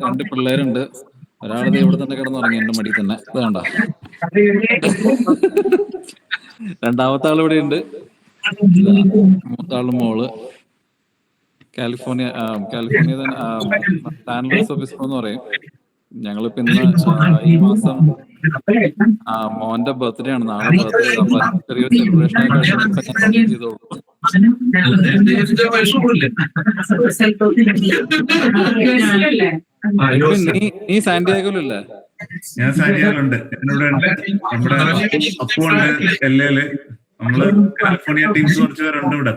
രണ്ട് പിള്ളേരുണ്ട്. ഒരാളത് ഇവിടെ തന്നെ കിടന്നുറങ്ങി എന്റെ മടിയിൽ തന്നെ. ഇത് കണ്ട, രണ്ടാമത്തെ ആൾ ഇവിടെ ഉണ്ട്, മൂത്താള് മോള്. കാലിഫോർണിയ തന്നെ സാൻ ലൂയിസ് ഒബിസ്പോ എന്ന് പറയും. ഞങ്ങളിപ്പോ ഇന്ന് ഈ മാസം മോന്റെ ബർത്ത്ഡേ ആണ്. നാളെ ബർത്ത്ഡേ. ചെറിയൊരു സെലിബ്രേഷൻ ചെയ്തോളൂ. നീ സാന്റിയാഗോയിലല്ലേ? ഞാൻ സാന്റിയാഗോയിലുണ്ട്. എന്നോട് നമ്മുടെ അപ്പുണ്ട് എല്ലയില്. നമ്മള് കാലിഫോർണിയ ടീംസ് കുറച്ച് പേരുണ്ട് ഇവിടെ.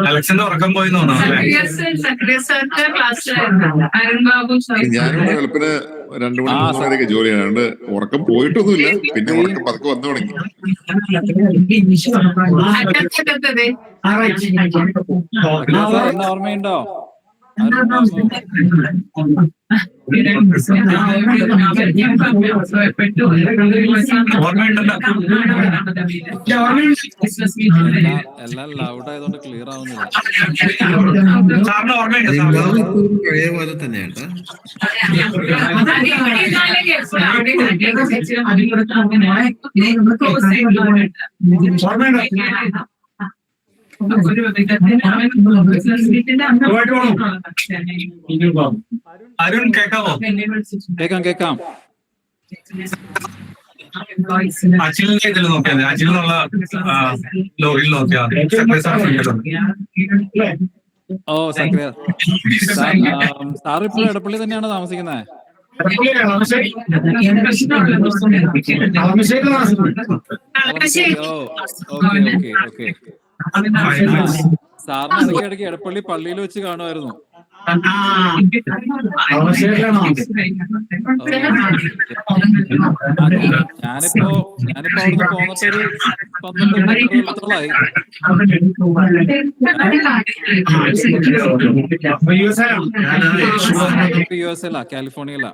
അലക്സിന്റെ ഉറക്കം പോയി ഞാനിവിടെ വെളുപ്പിന് 2 മണി 3 വരെയൊക്കെ ജോലി ചെയ്യാനുണ്ട്. ഉറക്കം പോയിട്ടൊന്നുമില്ല, പിന്നെ ഉറക്കം പതുക്കെ വന്നു തുടങ്ങി. ഓർമ്മയുണ്ടോ? എല്ലാം ലൗഡ് ആയതുകൊണ്ട് ക്ലിയർ ആവുന്നില്ല. പഴയ പോലെ തന്നെയാണ്. അരുൺ കേക്കാവോ? കേക്കാം. അഖിലിന്റെ ഇതിൽ നോക്കിയാൽ അഖിൽ എന്നുള്ള ലോഗിൽ നോക്കിയാൽ ഓ സക്രിയ സാർ ഇപ്പോൾ എടപ്പള്ളി തന്നെയാണ് താമസിക്കുന്നത്? ഓക്കെ. സാറിന് ഇടയ്ക്ക് എടപ്പള്ളി പള്ളിയിൽ വെച്ച് കാണുമായിരുന്നു. ഞാനിപ്പോ അവിടുന്ന് പോന്നിട്ടൊരു 12 കൊല്ലത്തോളായി. യുഎസ്എല്ലാ, കാലിഫോർണിയയിലാ.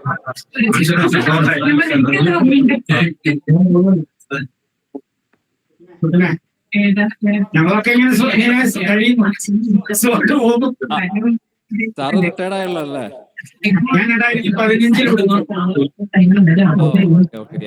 ഞങ്ങളൊക്കെ സാറ് റിട്ടയർഡ് ആയല്ലോ അല്ലേ? ഞാൻ 2015 ഓക്കെ.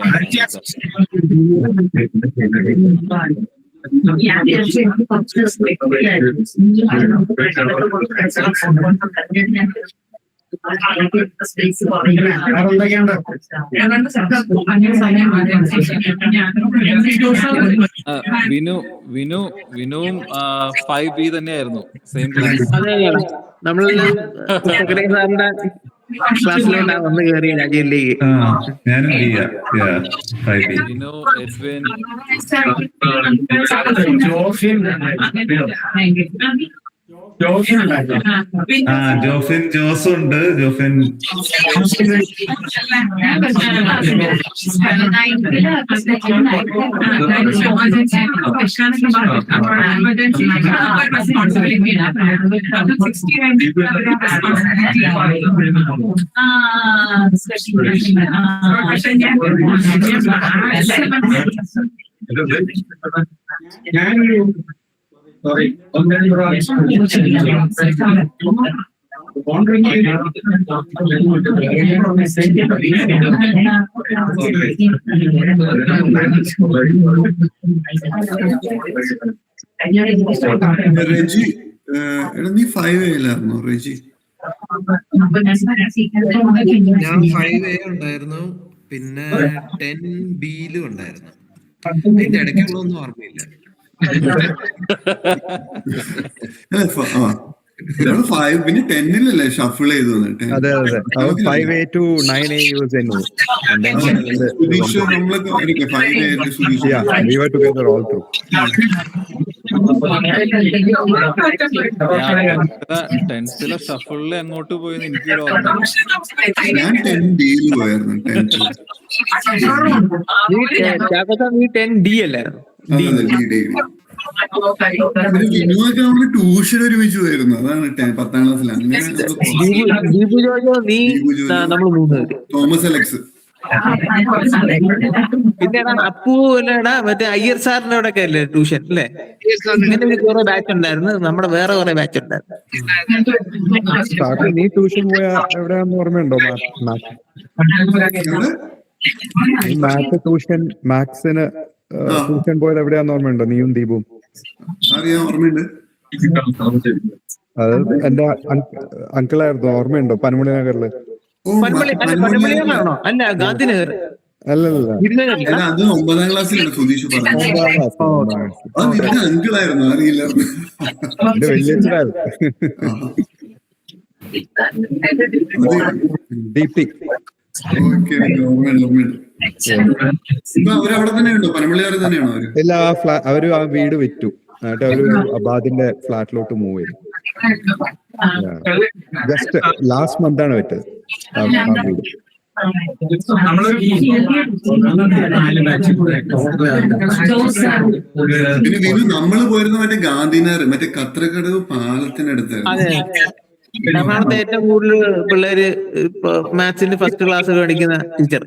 വിനുവും 5B തന്നെയായിരുന്നു, സെയിം ക്ലാസ്. അതെ നമ്മളെല്ലാം സെക്രട്ടറി സാറിന്റെ ക്ലാസ്സിലോട്ടാ വന്ന് കയറിയ രാജ്യത്തിലേക്ക്. ഞാനും വിനു, എഡ്വിൻ, ജോഫിൻ, ജോസും ഉണ്ട്. ജോഫിൻ റെജി, നീ 5A റെജി? ഞാൻ 5A ഉണ്ടായിരുന്നു, പിന്നെ 10Bയിലും ഉണ്ടായിരുന്നു. അതിന്റെ ഇടയ്ക്കുള്ളൊന്നും ഓർമ്മയില്ല. 5 പിന്നെ 10-ലല്ലേ ഷഫിൾ ചെയ്തു. അതെ 5A to 9A was in. And then yeah, we were together all through. 10th ഷഫിളിൽ അങ്ങോട്ട് പോയെന്ന് എനിക്കൊരു ഓർമ്മ. ഞാൻ 10Dയിൽ പോയായിരുന്നു. നീ 10D അല്ലായിരുന്നു? വിനുവൊക്കെ നമ്മള് ട്യൂഷൻ ഒരുമിച്ച് പോയിരുന്നു. അതാണ് 10th ക്ലാസ്സിൽ. ദീപു ജോജോ, നീ, നമ്മള് 3 പേര്. തോമസ് അലക്സ്, പിന്നെ അപ്പു അല്ലേടാ മറ്റേ അയ്യർ സാറിന്റെ അവിടെ ഒക്കെ അല്ലേ ട്യൂഷൻ അല്ലേ? ഇങ്ങനെ കുറെ ബാച്ച് ഉണ്ടായിരുന്നു, നമ്മുടെ വേറെ കുറെ ബാച്ച് ഉണ്ടായിരുന്നു. നീ ട്യൂഷൻ പോയ എവിടെയാന്ന് ഓർമ്മയുണ്ടോ? മാത്സ് ട്യൂഷൻ, മാത്സിന് ട്യൂഷൻ പോയത് എവിടെയാന്ന് ഓർമ്മയുണ്ടോ? നീയും ദീപും? അറിയാം, ഓർമ്മയുണ്ട്. അത് എന്റെ അങ്കിളായിരുന്നു, ഓർമ്മയുണ്ടോ? പനമണി നഗറില്. പനമണിയാണോ? അല്ല, ഗാന്ധിനഗർ. അല്ലല്ല, അത് 9th ക്ലാസ്സിലാണ് സുധീഷ് പറഞ്ഞത്. അങ്കിളായിരുന്നു, അറിയില്ലായിരുന്നു. എന്റെ വലിയച്ഛനായിരുന്നു. ദീപ്തി. അവരവിടെ തന്നെയുണ്ടോ? പനമള്ളിയാറ് തന്നെയാണോ അവര്? ഇല്ല, അവര് ആ വീട് വിറ്റു. എന്നിട്ട് അവര് അബാദിന്റെ ഫ്ലാറ്റിലോട്ട് മൂവ് ചെയ്തു. ജസ്റ്റ് ലാസ്റ്റ് മന്ത് ആണ് വിറ്റത് ആ വീട്. പിന്നെ നമ്മള് പോയിരുന്ന മറ്റേ ഗാന്ധിനഗർ, മറ്റേ കത്രക്കടവ് പാലത്തിനടുത്തായിരുന്നു. എറണാകുളത്തെ ഏറ്റവും കൂടുതൽ പിള്ളേര് മാത്സിന്റെ ഫസ്റ്റ് ക്ലാസ് പഠിക്കുന്ന ടീച്ചർ.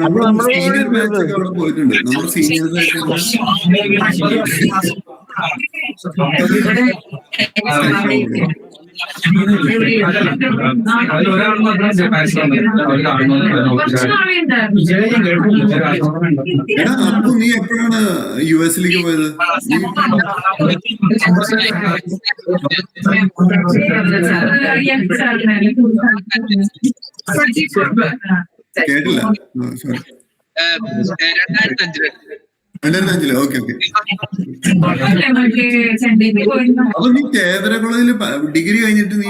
നമ്മുടെ സീനിയർ ബാച്ച് ഒക്കെ അവിടെ പോയിട്ടുണ്ട്. നമ്മുടെ സീനിയേഴ്സ് അപ്പൊ നീ എപ്പോഴാണ് US-ലേക്ക് പോയത്? കേട്ടില്ല, സോറി. 2005. ഓക്കെ. അപ്പൊ നീ കേന്ദ്ര കോളേജിൽ ഡിഗ്രി കഴിഞ്ഞിട്ട് നീ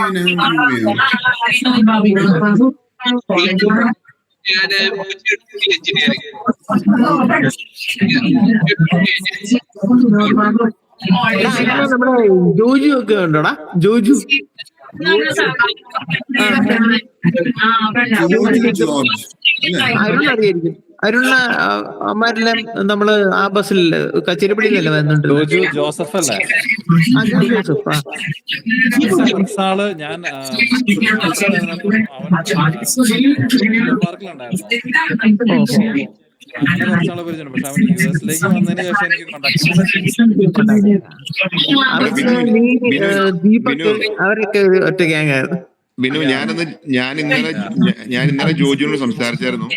നമ്മുടെ ജോജു ഒക്കെ ഉണ്ടോടാ? ജോജു അറിയായിരിക്കും. അരുണ അമ്മാരെല്ലാം നമ്മള് ആ ബസ്സിൽ കച്ചേരിപ്പടിയിലല്ലേ വന്നിട്ടുണ്ട്. ജോജു ജോസഫ് അല്ലേ? ജോസഫ്. ആള് ഞാൻ പാർക്കിലുണ്ടായിരുന്നു. അങ്ങനെ കുറച്ചാളെ പരിചയമുണ്ട്. പക്ഷെ അവൻ US-ലേക്ക് വന്നതിന് ശേഷം എനിക്ക് അവരൊക്കെ ഒറ്റ ഗ്യാങ് ആയിരുന്നു. ബിനു, ഞാൻ ഇന്നലെ ജോജുവിനോട് സംസാരിച്ചായിരുന്നു.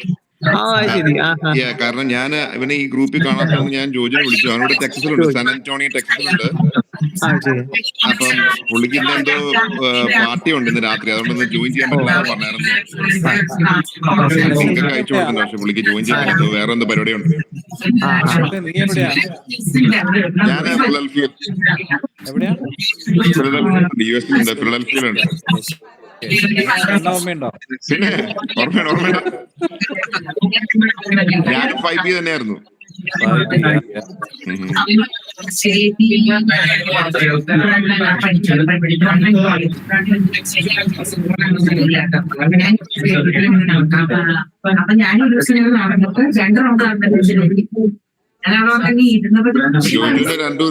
കാരണം ഞാൻ ഇവനെ ഈ ഗ്രൂപ്പിൽ കാണാത്തത് ഞാൻ ജോജിനെ വിളിച്ചു. അവനോട് ടെക്സസിലുണ്ട്, സാൻ ആന്റോണിയോ ടെക്സസിലുണ്ട്. അപ്പം പുള്ളിക്ക് ഇന്ന് എന്തോ പാർട്ടി ഉണ്ട് ഇന്ന് രാത്രി, അതുകൊണ്ട് ജോയിൻ ചെയ്യാൻ പറ്റില്ല പറഞ്ഞായിരുന്നു. ലിങ്കൊക്കെ അയച്ചു കൊടുത്തിട്ടുണ്ട്, പക്ഷെ പുള്ളിക്ക് ജോയിൻ ചെയ്യാൻ പറ്റുന്നത് വേറെ എന്തോ പരിപാടിയുണ്ട്. ഞാൻ ഫിലഡൽഫിയയിലുണ്ട്, ഫിലഡൽഫിയയിലുണ്ട്. പിന്നെ ഓർമ്മയുണ്ട്. ഞാൻ 5B തന്നെയായിരുന്നു.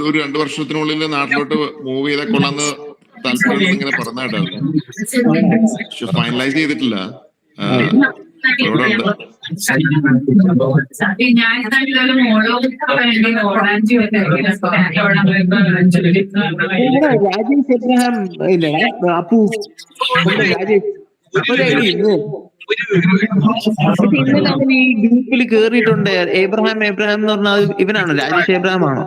ഒരു 2 വർഷത്തിനുള്ളിൽ നാട്ടിലോട്ട് മൂവ് ചെയ്താൽ കൊള്ളാന്ന് താല്പര്യം ഇങ്ങനെ പറഞ്ഞായിട്ടായിരുന്നു. പക്ഷെ ഫൈനലൈസ് ചെയ്തിട്ടില്ല. ഇവിടെ ഉണ്ട്. രാജേഷ് എബ്രഹാം ഇല്ലേ, അപ്പു രാജേഷ് ഇന്നലെ അവൻ ഈ ഗ്രൂപ്പിൽ കേറിയിട്ടുണ്ട്. എബ്രഹാം എന്ന് പറഞ്ഞാൽ ഇവനാണോ? രാജേഷ് എബ്രഹാം ആണോ?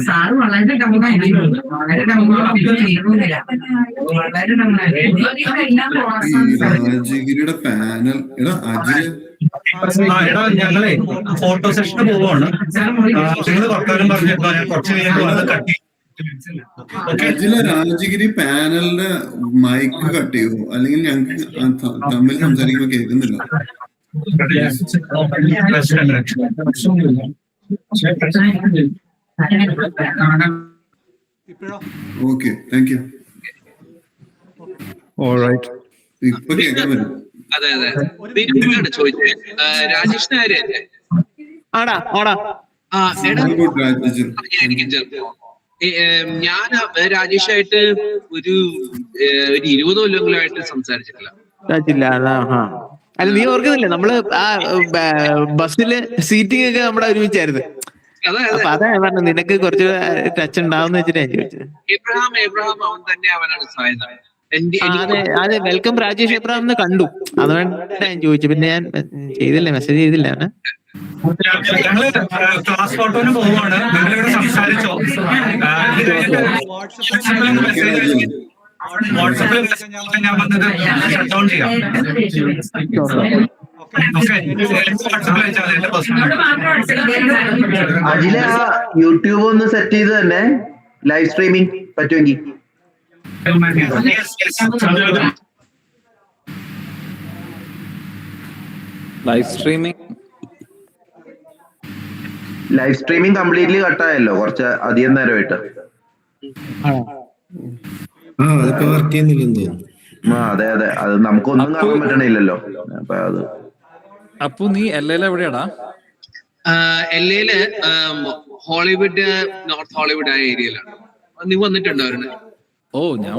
സാറ് വളരെ രാജഗിരിയുടെ പാനൽ ഞങ്ങളെ ഫോട്ടോ സെഷന് പോവാണ്. നിങ്ങൾ കുറക്കാരും പറഞ്ഞിട്ടോ ഞാൻ കുറച്ച് കഴിയുമ്പോൾ കട്ടി. രാജഗിരി പാനലിന്റെ മൈക്ക് കട്ട് ചെയ്യോ, അല്ലെങ്കിൽ ഞങ്ങൾക്ക് തമ്മിൽ സംസാരിക്കുമ്പോ കേൾക്കുന്നില്ല. Okay, thank you. ഇപ്പൊ കേൾക്കാൻ പറ്റും. അതെ ചോദിച്ചത് രാജേഷിന്റെ കാര്യല്ലേ? എനിക്ക് ഞാൻ രാജേഷായിട്ട് ഒരു 20 കൊല്ലങ്ങളായിട്ട് സംസാരിച്ചിട്ടില്ല. അല്ല, നീ ഓർക്കുന്നില്ലേ നമ്മള് ആ ബസ്സില് സീറ്റിംഗ് ഒക്കെ നമ്മുടെ ഒരുമിച്ചായിരുന്നു. അപ്പൊ അതാ പറഞ്ഞു നിനക്ക് കുറച്ച് ടച്ച് ഉണ്ടാവുന്ന വെച്ചിട്ട് ഞാൻ ചോദിച്ചത്. എബ്രഹാം അവൻ തന്നെ അവനാണ് സാധ്യത. അതെ, വെൽക്കം രാജേഷ് എബ്രഹാം എന്ന് കണ്ടു, അതുകൊണ്ടാണ് ഞാൻ ചോദിച്ചു. പിന്നെ ഞാൻ ചെയ്തില്ല, മെസ്സേജ് ചെയ്തില്ല. ഞങ്ങള് ക്ലാസ് ഫോട്ടോന് പോവാണ്. നിങ്ങളിവിടെ സംസാരിച്ചോ? വാട്സാപ്പിൽ ഞാൻ വന്നത് ഷട്ട് ഡൗൺ ചെയ്യാം. അജിലെ ആ യൂട്യൂബ് ഒന്ന് സെറ്റ് ചെയ്ത് തന്നെ ലൈവ് സ്ട്രീമിംഗ് പറ്റുമെങ്കിൽ. ലൈവ് സ്ട്രീമിംഗ് കംപ്ലീറ്റ്ലി കട്ടായല്ലോ കുറച്ച് അധികം നേരമായിട്ട്. അതെ അത് നമുക്കൊന്നും കാണാൻ പറ്റണില്ലല്ലോ. അപ്പൊ അത് അപ്പു നീ എവിടെയാടാ? LA ഹോളിവുഡ്, നോർത്ത് ഹോളിവുഡ് ആ ഏരിയയിലാണ്. നീ വന്നിട്ടുണ്ടോ? ഓ ഞാൻ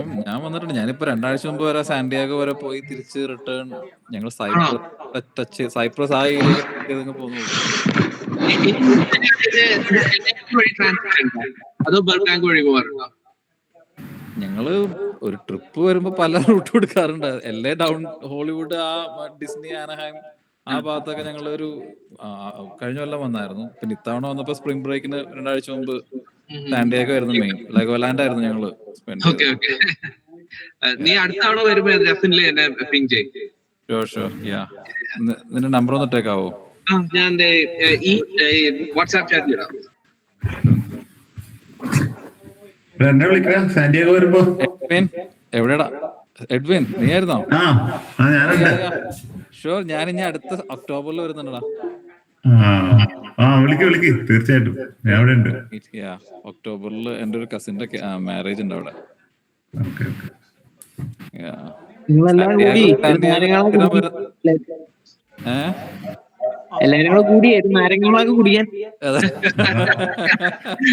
വന്നിട്ടുണ്ട്. ഞാനിപ്പോ 2 ആഴ്ച മുമ്പ് വരെ സാന്റിയാഗോ വരെ പോയി തിരിച്ച് റിട്ടേൺ. ഞങ്ങൾ സൈപ്രസ് ആ ഏരിയ പോകുന്നു. അതോ ബർബാങ്ക് വഴി പോകാറുണ്ടോ? ഞങ്ങള് ഒരു ട്രിപ്പ് വരുമ്പോ പല റൂട്ട് കൊടുക്കാറുണ്ട്. LA ഡൗൺ ഹോളിവുഡ്, ആ ഡിസ്നി, ആനഹാം ആ ഭാഗത്തൊക്കെ ഞങ്ങളൊരു കഴിഞ്ഞ കൊല്ലം വന്നായിരുന്നു. പിന്നെ ഇത്തവണ വന്നപ്പോ സ്പ്രിംഗ് ബ്രേക്കിന് 2 ആഴ്ച മുമ്പ് സാന്റിയാഗോ ആയിരുന്നു മെയിൻ. ലെഗോലാൻഡ് ആയിരുന്നു ഞങ്ങള്. നീ അടുത്ത തവണ വരുമ്പോ ഡെഫിനറ്റ്ലി എന്നെ പിങ് ചെയ്യും. നിന്റെ നമ്പർ ഒന്ന് ഇട്ടേക്കാവോ? ഞാൻ ഈ വാട്സ്ആപ്പ് ചാറ്റിൽ ഇടാം. എന്നെ വിളിക്കാം സാന്റിയാഗോ വരുമ്പോ. എവിടെടാ എഡ്വിൻ? നീ ആയിരുന്നോ? ഷുവർ, ഞാൻ ഇനി അടുത്ത ഒക്ടോബറിൽ വരുന്നുണ്ടടാ. വിളിക്ക് തീർച്ചയായിട്ടും. ഞാൻ അവിടെ ഉണ്ട്. ഒക്ടോബറിൽ എന്റെ ഒരു കസിന്റെ മാരേജ് ഉണ്ട് അവിടെ. എല്ലാരും കൂടെ കൂടിയായിരുന്നു നാരങ്ങളൊക്കെ കുടിക്കാൻ.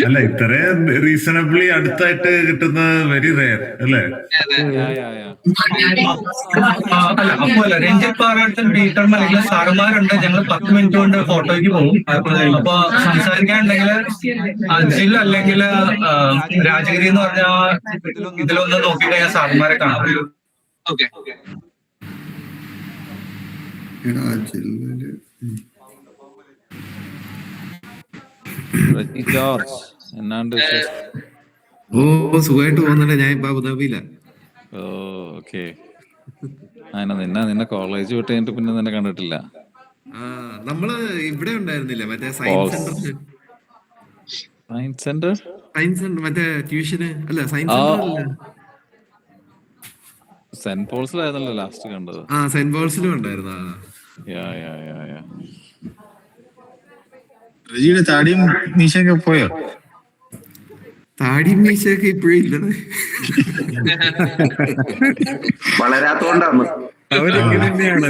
അല്ല ഇത്രയും റീസണബിളി അടുത്തായിട്ട് കിട്ടുന്ന വെരി റെയർ അല്ലേ? അല്ല രഞ്ജിത്ത് പാറാട്ടും പീറ്റർ മലയിലെ സാറുമാരുണ്ട്. ഞങ്ങൾ 10 മിനിറ്റ് കൊണ്ട് ഫോട്ടോയ്ക്ക് പോകും. അപ്പൊ സംസാരിക്കാനുണ്ടെങ്കിൽ അജിൽ അല്ലെങ്കിൽ രാജഗിരി എന്ന് പറഞ്ഞ ഇതിലൊന്ന് നോക്കിയിട്ട് ഞാൻ സാറുമാരെ കാണാം. ഓക്കെ എന്നാണ്ട് ഓ സുഖമായിട്ട് പോകുന്നുണ്ട്. ഞാൻ ഇപ്പൊ അബുദാബിയില. ഓ ഓക്കെ. നിന്നെ കോളേജ് വിട്ട് കഴിഞ്ഞിട്ട് പിന്നെ നിന്നെ കണ്ടിട്ടില്ല. നമ്മള് ഇവിടെ ഉണ്ടായിരുന്നില്ല മറ്റേ സയൻസ് സെന്റർ. സയൻസ് സെന്റർ മറ്റേ ട്യൂഷന് അല്ല സയൻസ് സെന്റർ അല്ല, സെന്റ് പോൾസിലായിരുന്നല്ലോ ലാസ്റ്റ് കണ്ടത്. സെന്റ് പോൾസിലും ഉണ്ടായിരുന്നു. റജിയുടെ താടിയും മീശയൊക്കെ പോയോ? താടിയും മീശയൊക്കെ ഇപ്പോഴും ഇല്ല. വളരാത്തോണ്ടാണ്. അവരിങ്ങനെ തന്നെയാണ്.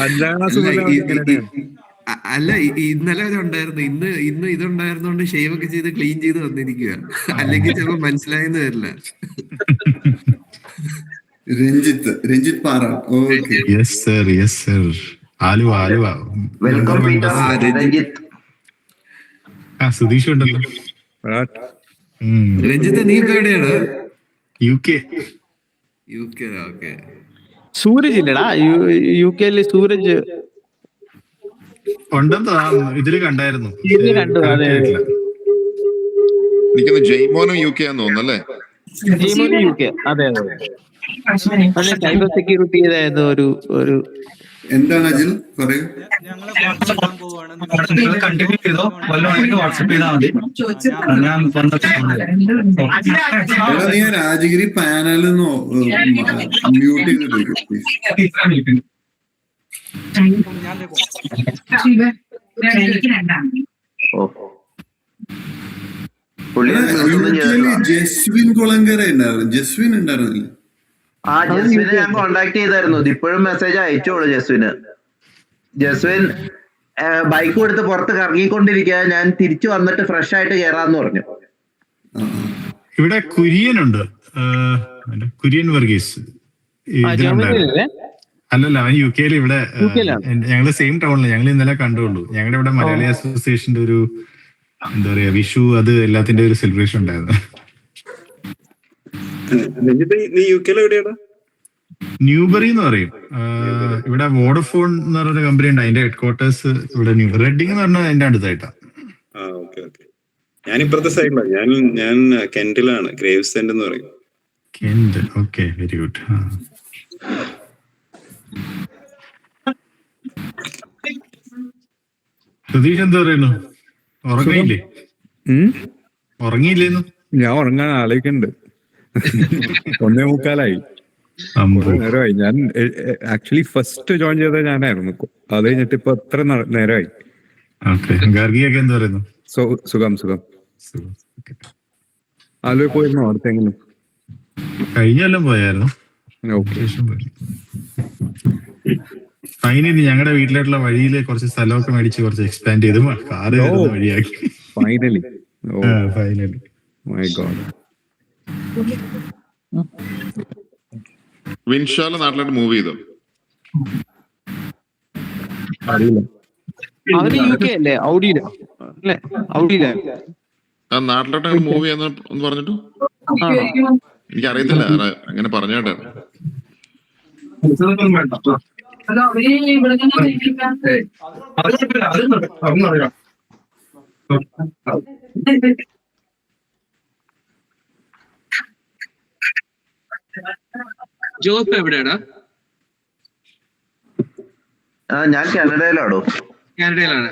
5ാം ക്ലാസ് അല്ല ഇന്നലെ ഉണ്ടായിരുന്നു. ഇന്ന് ഇതുണ്ടായിരുന്നോണ്ട് ഷേവ് ഒക്കെ ചെയ്ത് ക്ലീൻ ചെയ്ത് വന്നിരിക്കുക. അല്ലെങ്കിൽ ചിലപ്പോ മനസ്സിലായെന്ന് വരില്ല. രഞ്ജിത്ത് പാറ. Okay. Yes sir, yes sir. Aluva welcome Ranjith. Sudheesh ഉണ്ടല്ലോ. രഞ്ജിത്ത് നീ ഇപ്പൊ എവിടെയാണ്? UK. ഓക്കെ. സൂരജ് ഇല്ലടാ UK സൂരജ് ഉണ്ടെന്ന് ഇതില് കണ്ടായിരുന്നു. കണ്ടു. അതെ എനിക്കൊന്ന് ജയ്മോനും UK ആന്ന് തോന്നുന്നല്ലേ? UK. അതെ സൈബർ സെക്യൂരിറ്റി ഒരു എന്താണ് അജിൽ പറയൂ. നിങ്ങൾ കണ്ടിന്യൂ ചെയ്തോ, വല്ലതും വാട്സപ്പ് ചെയ്താൽ മതി. ഞാൻ എടാ നീ രാജഗിരി പാനലിൽ മ്യൂട്ട് ചെയ്തിട്ട് ജസ്വിൻ കുളങ്കര ഉണ്ടായിരുന്നു. ജസ്വിൻ ഉണ്ടായിരുന്നില്ല? ജസ്വിനെ ഞാൻ കോണ്ടാക്ട് ചെയ്തായിരുന്നു. ഇപ്പോഴും മെസ്സേജ് അയച്ചോളൂ ജസ്വിന്. ജസ്വിൻ ബൈക്ക് കൊടുത്ത് പുറത്ത് കറങ്ങിക്കൊണ്ടിരിക്കുക, ഞാൻ തിരിച്ചു വന്നിട്ട് ഫ്രഷ് ആയിട്ട് കയറാന്ന് പറഞ്ഞു. ഇവിടെ കുര്യനുണ്ട്, കുര്യൻ വർഗീസ്. അല്ലല്ല, അവൻ UK ഇവിടെ. ഞങ്ങള് സെയിം ടൗണില്. ഞങ്ങൾ ഇന്നലെ കണ്ടുള്ളൂ. ഞങ്ങളുടെ ഇവിടെ മലയാളി അസോസിയേഷന്റെ ഒരു എന്താ പറയാ വിഷു, അത് എല്ലാത്തിന്റെ ഒരു സെലിബ്രേഷൻ ഉണ്ടായിരുന്നു. ന്യൂബറി എന്ന് പറയും. ഇവിടെ വോഡഫോൺ എന്ന് പറഞ്ഞൊരു കമ്പനി ഉണ്ട്. അതിന്റെ ഹെഡ്ക്വാർട്ടേഴ്സ് ഇവിടെ റെഡിങ് എന്ന് പറഞ്ഞാൽ അതിന്റെ അടുത്തായിട്ടാ. ഞാൻ ഇപ്പുറത്തെ സൈഡിലാണ്. ഞാൻ കെന്റിലാണ്, ഗ്രേവ്സ് എൻഡ് എന്ന് പറയും. Kent. Okay, very good. Sudheesh എന്താ പറയുന്നു? ഉറങ്ങിയില്ലേന്നു? ഞാൻ ഉറങ്ങാൻ ആലോചിക്കുന്നുണ്ട്. 1:45 നേരമായി. ഞാൻ ആക്ച്വലി ഫസ്റ്റ് ജോയിൻ ചെയ്തത് ഞാനായിരുന്നു. അത് കഴിഞ്ഞിട്ട് ഇപ്പൊ എത്ര നേരമായി. ഗാർഗിയൊക്കെ എന്താ പറയുന്നു? സുഖം. ആലുവ പോയിരുന്നോ? അടുത്തെങ്കിലും കഴിഞ്ഞെല്ലാം പോയായിരുന്നു. ഫൈനലി ഞങ്ങളുടെ വീട്ടിലായിട്ടുള്ള വഴിയില് കുറച്ച് സ്ഥലമൊക്കെ മേടിച്ച് കുറച്ച് എക്സ്പാൻഡ് ചെയ്ത് കാറ് വഴിയാക്കി. ഫൈനലി. My god. വിൻഷാല് നാട്ടിലോട്ട് മൂവ് ചെയ്തോ? അറിയില്ല. അവര് UK അല്ലേ? ഔഡിയിലോ അല്ലേ? ഔഡിയിലാ നാട്ടിലോട്ട് മൂവ് ചെയ്യാന്ന് ഒന്ന് പറഞ്ഞിട്ടു. എനിക്കറിയത്തില്ല, അങ്ങനെ പറഞ്ഞോട്ടെ. ജോപ്പ് എവിടെയാടാ? ഞാൻ കാനഡയിലാണോ? കാനഡയിലാണ്.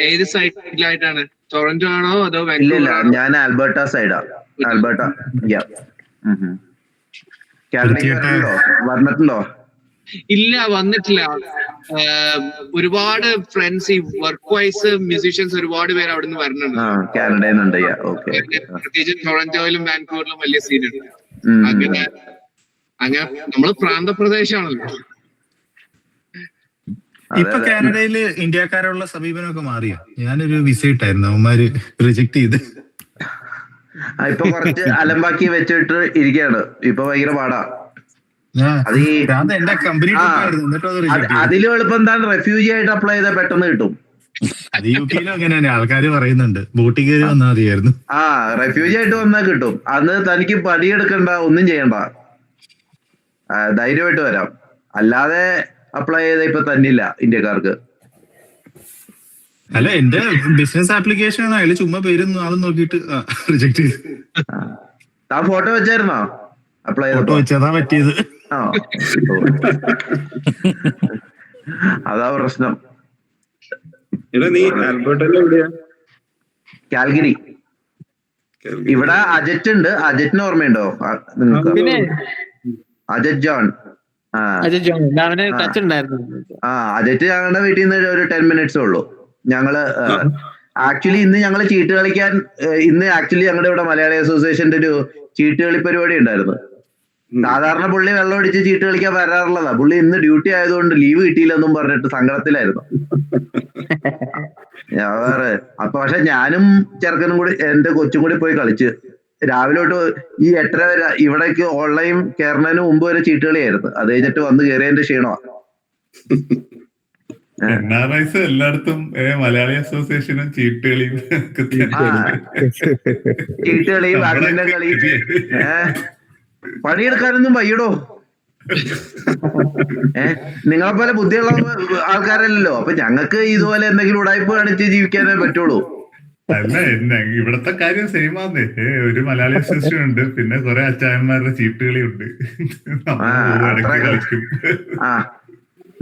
ഏത് സൈഡിലായിട്ടാണ്? ടൊറന്റോ ആണോ അതോ? ഇല്ല, ഞാൻ ആൽബർട്ട സൈഡാ. ആൽബർട്ട. വന്നിട്ടുണ്ടോ? ഇല്ല, വന്നിട്ടില്ല. ഒരുപാട് ഫ്രണ്ട്സ് ഈ വർക്ക് വൈസ് മ്യൂസീഷ്യൻസ് ഒരുപാട് പേര് അവിടെ നിന്ന് വരുന്നുണ്ട്. കാനഡയിൽ നിന്നുണ്ട്. പ്രത്യേകിച്ച് ടൊറന്റോയിലും വാൻകൂവറിലും വലിയ സീനുണ്ട്. അങ്ങനെ നമ്മള് പ്രാന്തപ്രദേശാണല്ലോ. ഇപ്പൊ കാനഡയില് ഇന്ത്യക്കാരുള്ള സമീപനമൊക്കെ മാറിയോ? ഞാനൊരു വിസ ഇട്ടായിരുന്നു, അവന്മാര് റിജക്ട് ചെയ്ത്. ഇപ്പൊ കുറച്ച് അലമ്പാക്കി വെച്ചിട്ട് ഇരിക്കുകയാണ്. ഇപ്പൊ ഭയങ്കര പാടാ. അത് ഈ എന്റെ കമ്പനി അതിലും എളുപ്പം എന്താണ്, റെഫ്യൂജി ആയിട്ട് അപ്ലൈ ചെയ്താൽ പെട്ടെന്ന് കിട്ടും. അത് യുകെയിലും അങ്ങനെ തന്നെ ആൾക്കാര് പറയുന്നുണ്ട്, ബോട്ടിൽ കയറി വന്നാൽ മതിയായിരുന്നു. റെഫ്യൂജി ആയിട്ട് വന്നാൽ കിട്ടും. അന്ന് തനിക്ക് പണിയെടുക്കണ്ട, ഒന്നും ചെയ്യണ്ട, ധൈര്യമായിട്ട് വരാം. അല്ലാതെ അപ്ലൈ ചെയ്ത ഇപ്പൊ തന്നില്ല ഇന്ത്യക്കാർക്ക്. അല്ല, എന്റെ ബിസിനസ് ആപ്ലിക്കേഷൻ ആണ്, അതിൽ ചുമ്മാ പേരും ആളും നോക്കിയിട്ട് റിജക്ട് ചെയ്തു. താൻ ഫോട്ടോ വെച്ചായിരുന്നോ അപ്ലൈ ചെയ്തപ്പോ? ഫോട്ടോ വെച്ചതാ പറ്റിയത്. അതാ പ്രശ്നം. കാൽഗരി. ഇവിടെ അജറ്റ് ഉണ്ട്. അജറ്റിന് ഓർമ്മയുണ്ടോ നിങ്ങൾക്ക്? അജറ്റ് ജോൺ. അജറ്റ് ഞങ്ങളുടെ വീട്ടിൽ നിന്ന് ഒരു 10 minutes ഉള്ളൂ. ഞങ്ങള് ആക്ച്വലി ഇന്ന് ഞങ്ങള് ചീട്ട് കളിക്കാൻ, ഇന്ന് ആക്ച്വലി ഞങ്ങളുടെ ഇവിടെ മലയാളി അസോസിയേഷന്റെ ഒരു ചീട്ട് കളി പരിപാടി ഉണ്ടായിരുന്നു. സാധാരണ പുള്ളി വെള്ളം അടിച്ച് ചീട്ട് കളിക്കാൻ വരാറുള്ളതാ. പുള്ളി ഇന്ന് ഡ്യൂട്ടി ആയതുകൊണ്ട് ലീവ് കിട്ടിയില്ലെന്നും പറഞ്ഞിട്ട് സങ്കടത്തിലായിരുന്നു. അപ്പൊ പക്ഷെ ഞാനും ചെറുക്കനും കൂടി, എന്റെ കൊച്ചും കൂടി പോയി കളിച്ച് രാവിലെ തൊട്ട് ഈ 8:30 വരെ ഇവിടേക്ക് ഓൺലൈൻ കയറുന്നതിന് മുമ്പ് വരെ ചീട്ട് കളിയായിരുന്നു. അത് കഴിഞ്ഞിട്ട് വന്ന് കയറിയതിന്റെ ക്ഷീണമാ. NRIs എല്ലായിടത്തും മലയാളി അസോസിയേഷനും ചീട്ടുകളിയും ചീട്ടുകളിയും ബാഡ്മിന്റൺ കളിയും. പണിയെടുക്കാനൊന്നും വയ്യടോ. നിങ്ങളെ പോലെ ബുദ്ധിയുള്ള ആൾക്കാരല്ലല്ലോ. അപ്പൊ ഞങ്ങൾക്ക് ഇതുപോലെ എന്തെങ്കിലും ഉടായ്പ കാണിച്ച് ജീവിക്കാനേ പറ്റുള്ളൂ. അല്ല, ഇവിടത്തെ കാര്യം സെയിം ആന്നേ. ഒരു മലയാളി അസോസിയേഷൻ ഉണ്ട്, പിന്നെ കുറെ അച്ചായന്മാരുടെ ചീട്ടുകളി ഉണ്ട്. കളിക്കും.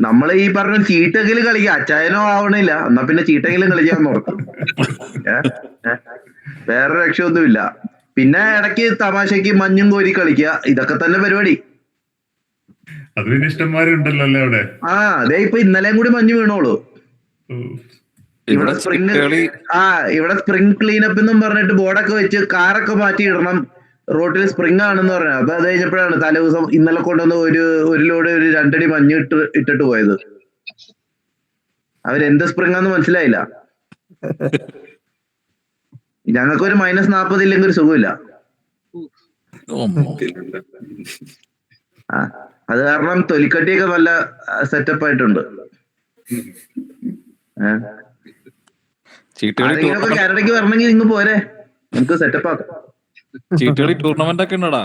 നമ്മള് ഈ പറഞ്ഞ ചീട്ടെങ്കിലും കളിക്കാം. അച്ചായനോ ആവണില്ല, എന്നാ പിന്നെ ചീട്ടെങ്കിലും കളിക്കാൻ നോക്കും. വേറെ രക്ഷയൊന്നുമില്ല. പിന്നെ ഇടയ്ക്ക് തമാശക്ക് മഞ്ഞും കോരി കളിക്കുക, ഇതൊക്കെ തന്നെ പരിപാടി. അത് പിന്നെ ഇഷ്ടംമാരുണ്ടല്ലോ അല്ലേ അവിടെ. അതെ, ഇപ്പൊ ഇന്നലെയും കൂടി മഞ്ഞ് വീണോളൂ. ഇവിടെ സ്പ്രിംഗ് ക്ലീനപ്പ് എന്നും പറഞ്ഞിട്ട് ബോർഡൊക്കെ വെച്ച് കാറൊക്കെ മാറ്റി ഇടണം, റോട്ടിൽ സ്പ്രിംഗ് ആണെന്ന് പറഞ്ഞു. അപ്പൊ അത് കഴിഞ്ഞപ്പോഴാണ് തലേ ദിവസം ഇന്നലെ കൊണ്ടുവന്ന് ഒരു ലോഡ് ഒരു 2 അടി മഞ്ഞ് ഇട്ടിട്ട് പോയത്. അവരെന്ത് സ്പ്രിംഗ് ആന്ന് മനസ്സിലായില്ല. ഞങ്ങൾക്കൊരു -40 ഇല്ലെങ്കിൽ ഒരു സുഖമില്ല. അത് കാരണം തൊലിക്കട്ടിയൊക്കെ നല്ല സെറ്റപ്പ് ആയിട്ടുണ്ട്. ആരെങ്കിലുമൊക്കെ കാനഡയ്ക്ക് വരണമെങ്കിൽ ഇങ്ങ് പോരെ, നമുക്ക് സെറ്റപ്പ് ആക്കാം. ചീട്ടുകളി ടൂർണമെന്റ് ഒക്കെ ഉണ്ടടാ.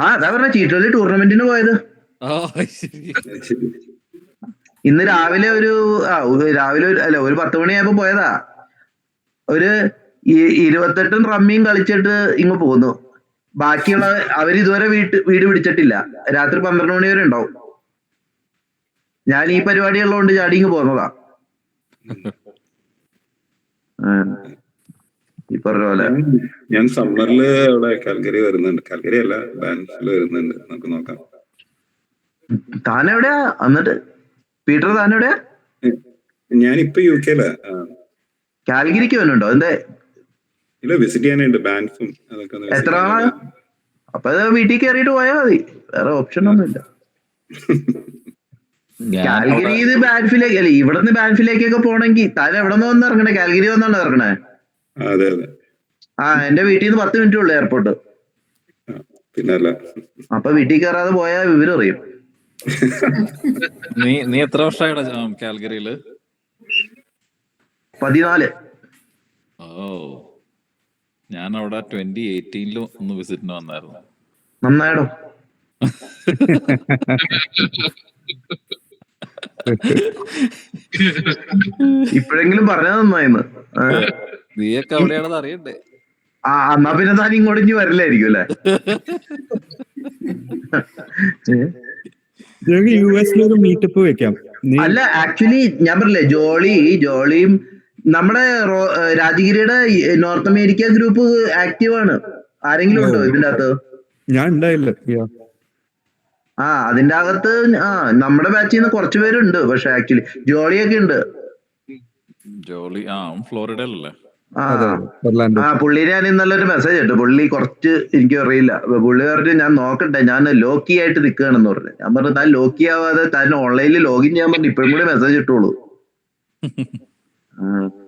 അതാ പറഞ്ഞ ചീട്ടുകളി ടൂർണമെന്റിന് പോയത്. ഇന്ന് രാവിലെ ഒരു 10 മണിയായപ്പോ പോയതാ. ഒരു 28 റമ്മിയും കളിച്ചിട്ട് ഇങ്ങ് പോന്നു. ബാക്കിയുള്ള അവരിതുവരെ വീട് പിടിച്ചിട്ടില്ല. രാത്രി 12 മണി വരെ ഉണ്ടാവും. ഞാൻ ഈ പരിപാടി ഉള്ളതുകൊണ്ട് ചാടി ഇങ്ങ് പോന്നതാ. ഈ പറഞ്ഞ പോലെ ഞാൻ സമ്മറില് അവിടെ കാൽഗരി വരുന്നുണ്ട്. കാൽഗരി അല്ല, ബാൻഫിൽ വരുന്നുണ്ട്. നമുക്ക് നോക്കാം. താനെവിടെയാ? എന്നിട്ട് പീറ്റർ താനെവിടെയാ? ഞാനിപ്പോ UK-ലാ. കാൽഗരിക്ക് വരുന്നുണ്ടോ? എന്തേ? ഇല്ല, വിസിറ്റ് ചെയ്യാനുണ്ട് ബാൻഫും അതൊക്കെ. എത്ര ആളാ? അപ്പൊ വീട്ടിൽ കയറിയിട്ട് പോയാൽ മതി, വേറെ ഓപ്ഷൻ ഒന്നുമില്ല. കാൽഗരി ബാൻഫിലേക്ക് അല്ലെ, ഇവിടുന്ന് ബാൻഫിലേക്കൊക്കെ പോണെങ്കിൽ താൻ എവിടെ നിന്ന് വന്ന് ഇറങ്ങണേ? കാൽഗരി വന്നാണ് ഇറങ്ങണേ? അതെ അതെ. എന്റെ വീട്ടിൽ നിന്ന് 10 മിനിറ്റ് ഉള്ളു എയർപോർട്ട്. പിന്നല്ല, അപ്പൊ വീട്ടിൽ കയറാതെ പോയാൽ വിവരം അറിയും. നീ എത്ര വർഷമായിടാ കാൽഗരിയില്? 14. ഞാൻ അവിടെ 2018 ഒന്ന് വിസിറ്റിന് വന്നായിരുന്നു. നന്നായിടോ. ഇപ്പോഴെങ്കിലും പറഞ്ഞത് നന്നായിന്ന്. നീയൊക്കെ അവിടെയാണെന്ന് അറിയണ്ടേ? എന്നാ പിന്നെ താൻ ഇങ്ങോട്ട് ഇനി വരില്ലായിരിക്കും അല്ലെ? യുഎസിലൊരു മീറ്റപ്പ് വെക്കാം. അല്ല, ആക്ച്വലി ഞാൻ പറഞ്ഞില്ലേ, ജോളിയും നമ്മുടെ രാജഗിരിയുടെ നോർത്ത് അമേരിക്ക ഗ്രൂപ്പ് ആക്റ്റീവ് ആണ്. ആരെങ്കിലും ഉണ്ടോ ഇതിന്റെ അകത്ത്? ഞാൻ ഉണ്ടായില്ല. അതിന്റെ അകത്ത് നമ്മുടെ ബാച്ചിൽ നിന്ന് കുറച്ച് പേരുണ്ട്. പക്ഷെ ആക്ച്വലി ജോളിയൊക്കെ ഉണ്ട്. ജോളി ഫ്ലോറിഡയിലല്ലേ? പുള്ളിനെ ഞാൻ ഇന്നലെ ഒരു മെസ്സേജ് ഇട്ടു. പുള്ളി കുറച്ച് എനിക്ക് അറിയില്ല, പുള്ളി പറഞ്ഞു ഞാൻ നോക്കട്ടെ, ഞാൻ ലോക്കി ആയിട്ട് നിൽക്കുകയാണെന്ന് പറഞ്ഞു. ഞാൻ പറഞ്ഞു താൻ ലോക്കി ആവാതെ താൻ ഓൺലൈനിൽ ലോഗിൻ ചെയ്യാൻ പറഞ്ഞു ഇപ്പോഴും കൂടി മെസ്സേജ് ഇട്ടോളൂ.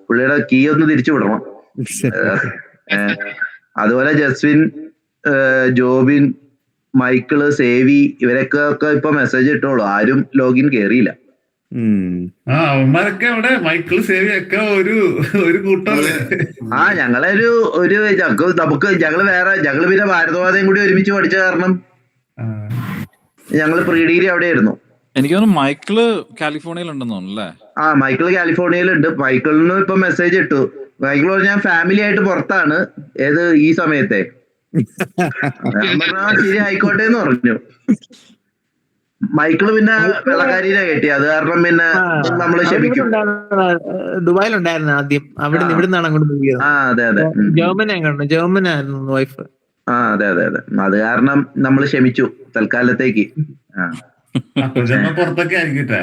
പുള്ളിയുടെ കീ ഒന്ന് തിരിച്ചു വിടണം. അതുപോലെ ജസ്വിൻ, ജോബിൻ, മൈക്കിള്, സേവി ഇവരൊക്കെ ഇപ്പൊ മെസ്സേജ് ഇട്ടോളൂ. ആരും ലോഗിൻ കേറിയില്ല. അവന്മാരൊക്കെ അവിടെ മൈക്കിൾ സേവി ഒക്കെ ഒരു കൂട്ടല്ലേ. ഞങ്ങളെ ഞങ്ങള് പിന്നെ ഭാരതവാദയും കൂടി ഒരുമിച്ച് പഠിച്ച കാരണം ഞങ്ങള് പ്രീ ഡിഗ്രി അവിടെ ആയിരുന്നു. എനിക്ക് തോന്നുന്നു മൈക്കിള് കാലിഫോർണിയയിൽ ഉണ്ടെന്ന് തോന്നുന്നു അല്ലേ? മൈക്കിള് കാലിഫോർണിയയിലുണ്ട്. മൈക്കിളിന് ഇപ്പൊ മെസ്സേജ് ഇട്ടു. മൈക്കിൾ പറഞ്ഞു ഞാൻ ഫാമിലി ആയിട്ട് പുറത്താണ് ഈ സമയത്തെ. ശരി ആയിക്കോട്ടെ എന്ന് പറഞ്ഞു. മൈക്കിള് പിന്നെ വെള്ളക്കാരിനെ കെട്ടി, അത് കാരണം പിന്നെ നമ്മള് ക്ഷമിക്കും. ദുബായിലുണ്ടായിരുന്നു ആദ്യം, ഇവിടുന്നാണ് അങ്ങോട്ട് മൂവ് ചെയ്തത്. അതെ ജർമ്മനായിരുന്നു വൈഫ്. അതെ അത് കാരണം നമ്മൾ ക്ഷമിച്ചു തൽക്കാലത്തേക്ക്. പുറത്തൊക്കെ ആയിരിക്കട്ടെ.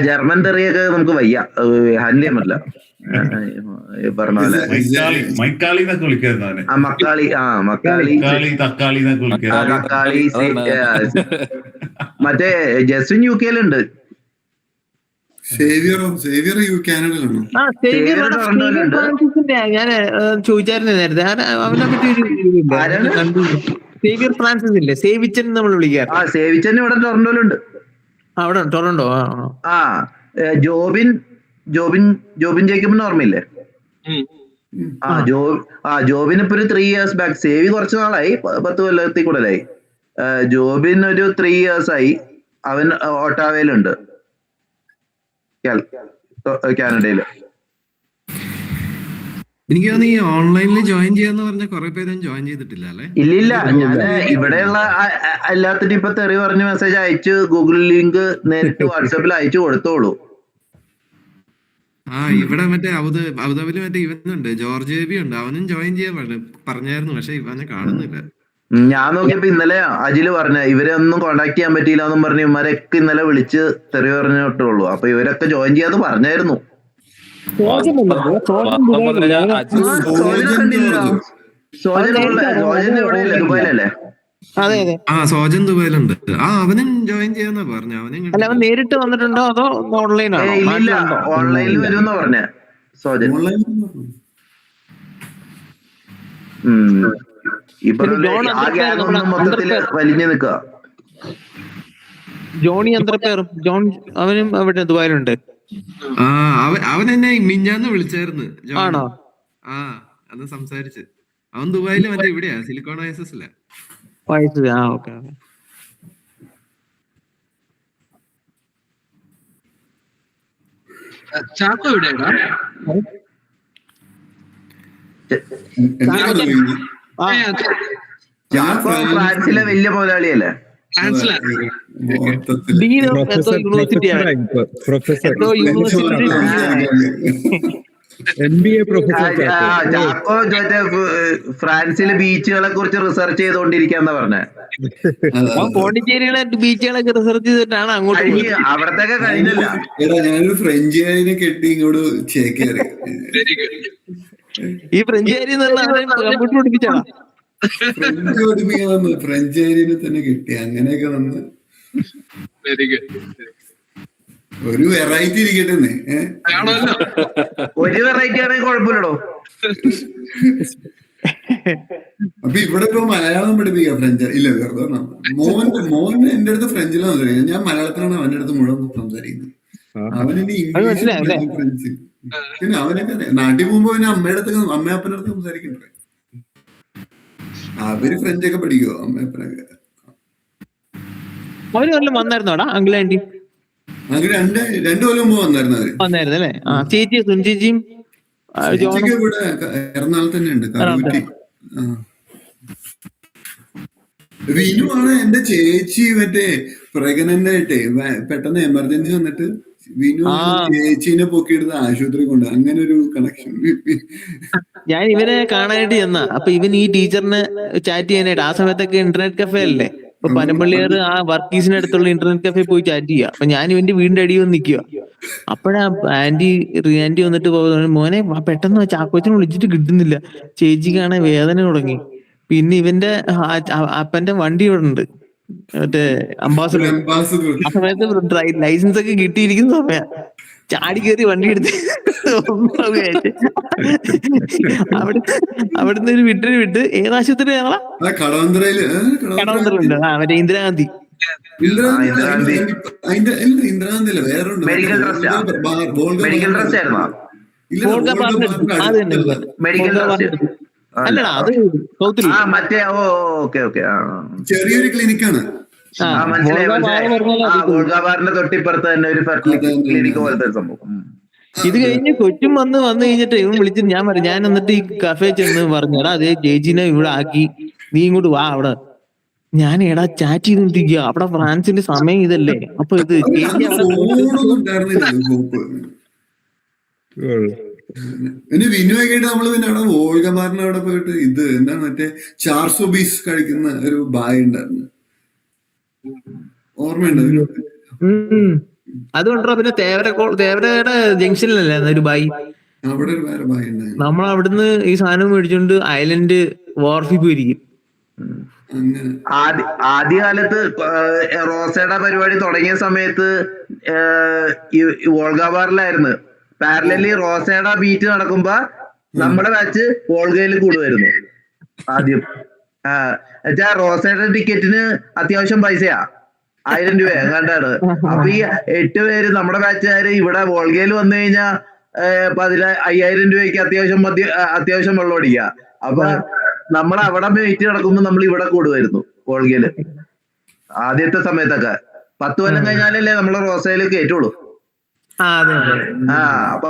ജർമ്മൻ തെറിയൊക്കെ നമുക്ക് വയ്യ, ഹാൻഡിൽ ചെയ്യാൻ പറ്റില്ല. പറഞ്ഞ പോലെ മക്കാളി മറ്റേ ജസ്വിൻ യു കെയിലുണ്ട്. ഞാൻ ചോദിച്ചായിരുന്നു നേരത്തെ, അവനെ പറ്റി സേവിയർ ഫ്രാൻസിസ് ഇല്ലേ, സേവിച്ചൻ നമ്മൾ വിളിക്കാറ്. സേവിച്ചൻ ഇവിടെ ടൊറന്റോയിലുണ്ട്. അവിടെ ടൊറന്റോ. ജോബിൻ ജേക്കബിന് ഓർമ്മയില്ലേ? ജോബിന് ഇപ്പൊ ഒരു 3 years ബാക്ക്. സേവി കുറച്ച് നാളായി, 10 കൊല്ലത്തിൽ കൂടുതലായി. ജോബിൻ ഒരു 3 years ആയി. അവൻ ഒട്ടാവയിലുണ്ട്, കാനഡയില്. എനിക്ക് തോന്നുന്നു ഈ ഓൺലൈനിൽ ജോയിൻ ചെയ്യാന്ന് പറഞ്ഞ കുറെ പേരും ജോയിൻ ചെയ്തിട്ടില്ല അല്ലെ? ഇല്ലില്ല, ഞാൻ ഇവിടെയുള്ള എല്ലാത്തിനും ഇപ്പൊ തെറി പറഞ്ഞ് മെസ്സേജ് അയച്ചു, ഗൂഗിൾ ലിങ്ക് നേരിട്ട് വാട്സാപ്പിൽ അയച്ചു കൊടുത്തോളൂ. ഇവിടെ മറ്റേ അബുദാബിയിൽ മറ്റേ ഇവനുണ്ട്, ജോർജ് ബേബി ഉണ്ട്, അവനും ജോയിൻ ചെയ്യാൻ പറഞ്ഞായിരുന്നു, പക്ഷെ ഇവനെ കാണുന്നില്ല. ഞാൻ നോക്കിയപ്പോ ഇന്നലെ അജില് പറഞ്ഞ ഇവരെ ഒന്നും കോണ്ടാക്ട് ചെയ്യാൻ പറ്റിയില്ല എന്നും പറഞ്ഞു. ഇവരൊക്കെ ഇന്നലെ വിളിച്ച് തെറി പറഞ്ഞിട്ടുള്ളൂ. അപ്പൊ ഇവരൊക്കെ ജോയിൻ ചെയ്യാന്ന് പറഞ്ഞായിരുന്നു. സോജൻ ദുബായിലല്ലേ? ദുബായിലുണ്ട്. അവനും ജോയിൻ ചെയ്യാന്നാ പറഞ്ഞു. അവൻ നേരിട്ട് വന്നിട്ടുണ്ടോ അതോ ഓൺലൈനാണോ? ഇല്ല, ഓൺലൈനിൽ വരുമെന്നാ പറഞ്ഞ സോജൻ. മൊത്തത്തില് വലിഞ്ഞു നിക്ക. ജോണി അന്ത്രപ്പേറും അവനും അവിടെ ദുബായിലുണ്ട്. അവൻ എന്നെ മിഞ്ഞാന്ന് വിളിച്ചായിരുന്നു. ആണോ? അന്ന് സംസാരിച്ച്. അവൻ ദുബായില് മറ്റേ ഇവിടെയാ, സിലിക്കോൺ ഓയസിസിലാ. ചാക്കോ എവിടെയാ? ഫ്രാൻസിലെ വലിയ മുതലാളിയല്ലേ? ഫ്രാൻസിലെ ബീച്ചുകളെ കുറിച്ച് റിസർച്ച് ചെയ്തോണ്ടിരിക്കാന്ന പറഞ്ഞ. പോണ്ടിച്ചേരികളെ ബീച്ചുകളൊക്കെ റിസർച്ച് ചെയ്തിട്ടാണ് അങ്ങോട്ട്. അവിടത്തൊക്കെ കഴിഞ്ഞില്ല. ഞാനൊരു ഫ്രഞ്ചുകാരിനെ കെട്ടി ഇങ്ങോട്ട് ചേക്കേറി. ഈ ഫ്രഞ്ചുകാരി കമ്പ്യൂട്ടർ പഠിപ്പിച്ചാ? ഫ്രഞ്ച് പഠിപ്പിക്കാൻ വന്നു, ഫ്രഞ്ചുകാരിനെ തന്നെ കിട്ടി. അങ്ങനെയൊക്കെ വന്ന് ഒരു വെറൈറ്റി ഇരിക്കട്ടെ. ഒരു വെറൈറ്റി ആണെങ്കിൽ കുഴപ്പമില്ലടോ. അപ്പൊ ഇവിടെ ഇപ്പൊ മലയാളം പഠിപ്പിക്കാം, ഫ്രഞ്ച് ഇല്ല. വെറുതെ മോൻ എന്റെ അടുത്ത് ഫ്രഞ്ചിലാണ് സംസാരിക്കുന്നത്. ഞാൻ മലയാളത്തിലാണ് അവന്റെ അടുത്ത് മുഴുവൻ സംസാരിക്കുന്നത്. അവനിനി ഇംഗ്ലീഷ്, ഫ്രഞ്ച്. പിന്നെ അവനൊക്കെ നാട്ടിൽ പോകുമ്പോ പിന്നെ അമ്മയപ്പൻ്റെ അടുത്ത് സംസാരിക്കണ്ടേ. അവര് ഫ്രഞ്ചൊക്കെ പഠിക്കുവോ അമ്മയപ്പനൊക്കെ? അവര് വല്ലതും വന്നായിരുന്നോടാ അങ്കിളാൻറ്റി? അങ്ങനെ 2 കൊല്ലം മുമ്പ് വന്നായിരുന്നു അല്ലേ? ചേച്ചി സുഞ്ചേച്ചിയും ഇവിടെ എറണാകുളത്ത് തന്നെ ഉണ്ട്. വിനു ആണ് എന്റെ ചേച്ചി. മറ്റേ പ്രഗ്നന്റ് ആയിട്ടേ പെട്ടെന്ന് എമർജൻസി വന്നിട്ട് വിനു ചേച്ചീനെ പൊക്കിയെടുത്ത് ആശുപത്രി കൊണ്ട്, അങ്ങനെ ഒരു കണക്ഷൻ. ഞാൻ ഇവനെ കാണാനായിട്ട് ചെന്ന. അപ്പൊ ഇവൻ ഈ ടീച്ചറിനെ ചാറ്റ് ചെയ്യാനായിട്ട്, ആ സമയത്തൊക്കെ ഇന്റർനെറ്റ് കഫേ അല്ലേ, അപ്പൊ പനമ്പള്ളിയാറ് ആ വർക്കീസിന് അടുത്തുള്ള ഇന്റർനെറ്റ് കഫേ പോയി ചാറ്റ് ചെയ്യുക. അപ്പൊ ഞാൻ ഇവന്റെ വീടിന്റെ അടിയിൽ വന്ന് നിൽക്കുക. അപ്പഴാ ആന്റി വന്നിട്ട് മോനെ പെട്ടെന്ന് ചാക്കോച്ചനെ വിളിച്ചിട്ട് കിട്ടുന്നില്ല, ചേച്ചിക്കാണെ വേദന തുടങ്ങി. പിന്നെ ഇവന്റെ അപ്പന്റെ വണ്ടി ഇവിടെ ഉണ്ട്, മറ്റേ അംബാസഡർ. ആ സമയത്ത് ലൈസൻസ് ഒക്കെ കിട്ടിയിരിക്കുന്ന സമയം ചാടി കയറി വണ്ടി എടുത്ത് അവിടുന്ന് ഒരു വിട്ട് ഏതാശുപത്രി ഞങ്ങളാ കടവന്ത്രണ്ട്. മറ്റേ ഇന്ദിരാഗാന്ധി. മെഡിക്കൽ ട്രസ്റ്റ് അല്ലടാ, അത് സൗത്തിൽ മറ്റേ ഓക്കെ ചെറിയൊരു ക്ലിനിക്കാണ്. ഗോൾഗാബാറിന്റെ തൊട്ടിപ്പുറത്ത് തന്നെ ഒരു ഫെർട്ടിലിറ്റി ക്ലിനിക്ക് പോലത്തെ ഒരു സംഭവം. ഇത് കഴിഞ്ഞ് കൊച്ചും വന്ന് കഴിഞ്ഞിട്ട് ഇവൻ വിളിച്ചിട്ട് ഞാൻ എന്നിട്ട് ഈ കഫേ ചെന്ന് പറഞ്ഞടാ, അതേ ജേജിനെ ഇവിടെ ആക്കി, നീ ഇങ്ങോട്ട് വാ. അവിടെ ഞാൻ ചാറ്റ് ചെയ്തിരിക്കുക. അവിടെ ഫ്രാൻസിന്റെ സമയം ഇതല്ലേ, അപ്പൊ ഇത് പിന്നെ വിനുവൊക്കെ ആയിട്ട് നമ്മള് പിന്നെ അവിടെ വോൾഗബാറിന്റെ അവിടെ പോയിട്ട് ഇത് എന്താണ് മറ്റേ 400 പീസ് കഴിക്കുന്ന ഒരു ബായ് ഉണ്ടായിരുന്നു, ഓർമ്മയുണ്ടോ? അതുകൊണ്ടോ. പിന്നെ തേവരയുടെ ജംഗ്ഷനിലല്ലേ ഒരു ബായി, അവിടെ ഒരു വേറെ ബായ് ഉണ്ടായിരുന്നു. നമ്മൾ അവിടുന്ന് ഈ സാധനം മേടിച്ചോണ്ട് ഐലൻഡ് വാർഫിൽ പോയിരിക്കും. ആദ്യകാലത്ത് റോസയുടെ പരിപാടി തുടങ്ങിയ സമയത്ത് വോൾഗാബാറിലായിരുന്നു. പാരലലി റോസയുടെ ബീറ്റ് നടക്കുമ്പോ നമ്മുടെ ബാച്ച് വോൾഗയിൽ കൂടുമായിരുന്നു ആദ്യം. എന്നുവെച്ചാ റോസയുടെ ടിക്കറ്റിന് അത്യാവശ്യം പൈസയാ, 1000 രൂപ എങ്ങാണ്ടാണ്. അപ്പൊ ഈ 8 പേര് നമ്മുടെ ബാച്ചുകാര് ഇവിടെ വോൾഗയിൽ വന്നു കഴിഞ്ഞാ 5000 രൂപയ്ക്ക് അത്യാവശ്യം വെള്ളം അടിക്കുക. അപ്പൊ നമ്മൾ അവിടെ വെയിറ്റ് നടക്കുമ്പോ നമ്മൾ ഇവിടെ കൂടുമായിരുന്നു വോൾഗയില്. ആദ്യത്തെ സമയത്തൊക്കെ 10 കൊല്ലം കഴിഞ്ഞാലല്ലേ നമ്മള് റോസയില് കയറ്റുള്ളൂ. അപ്പൊ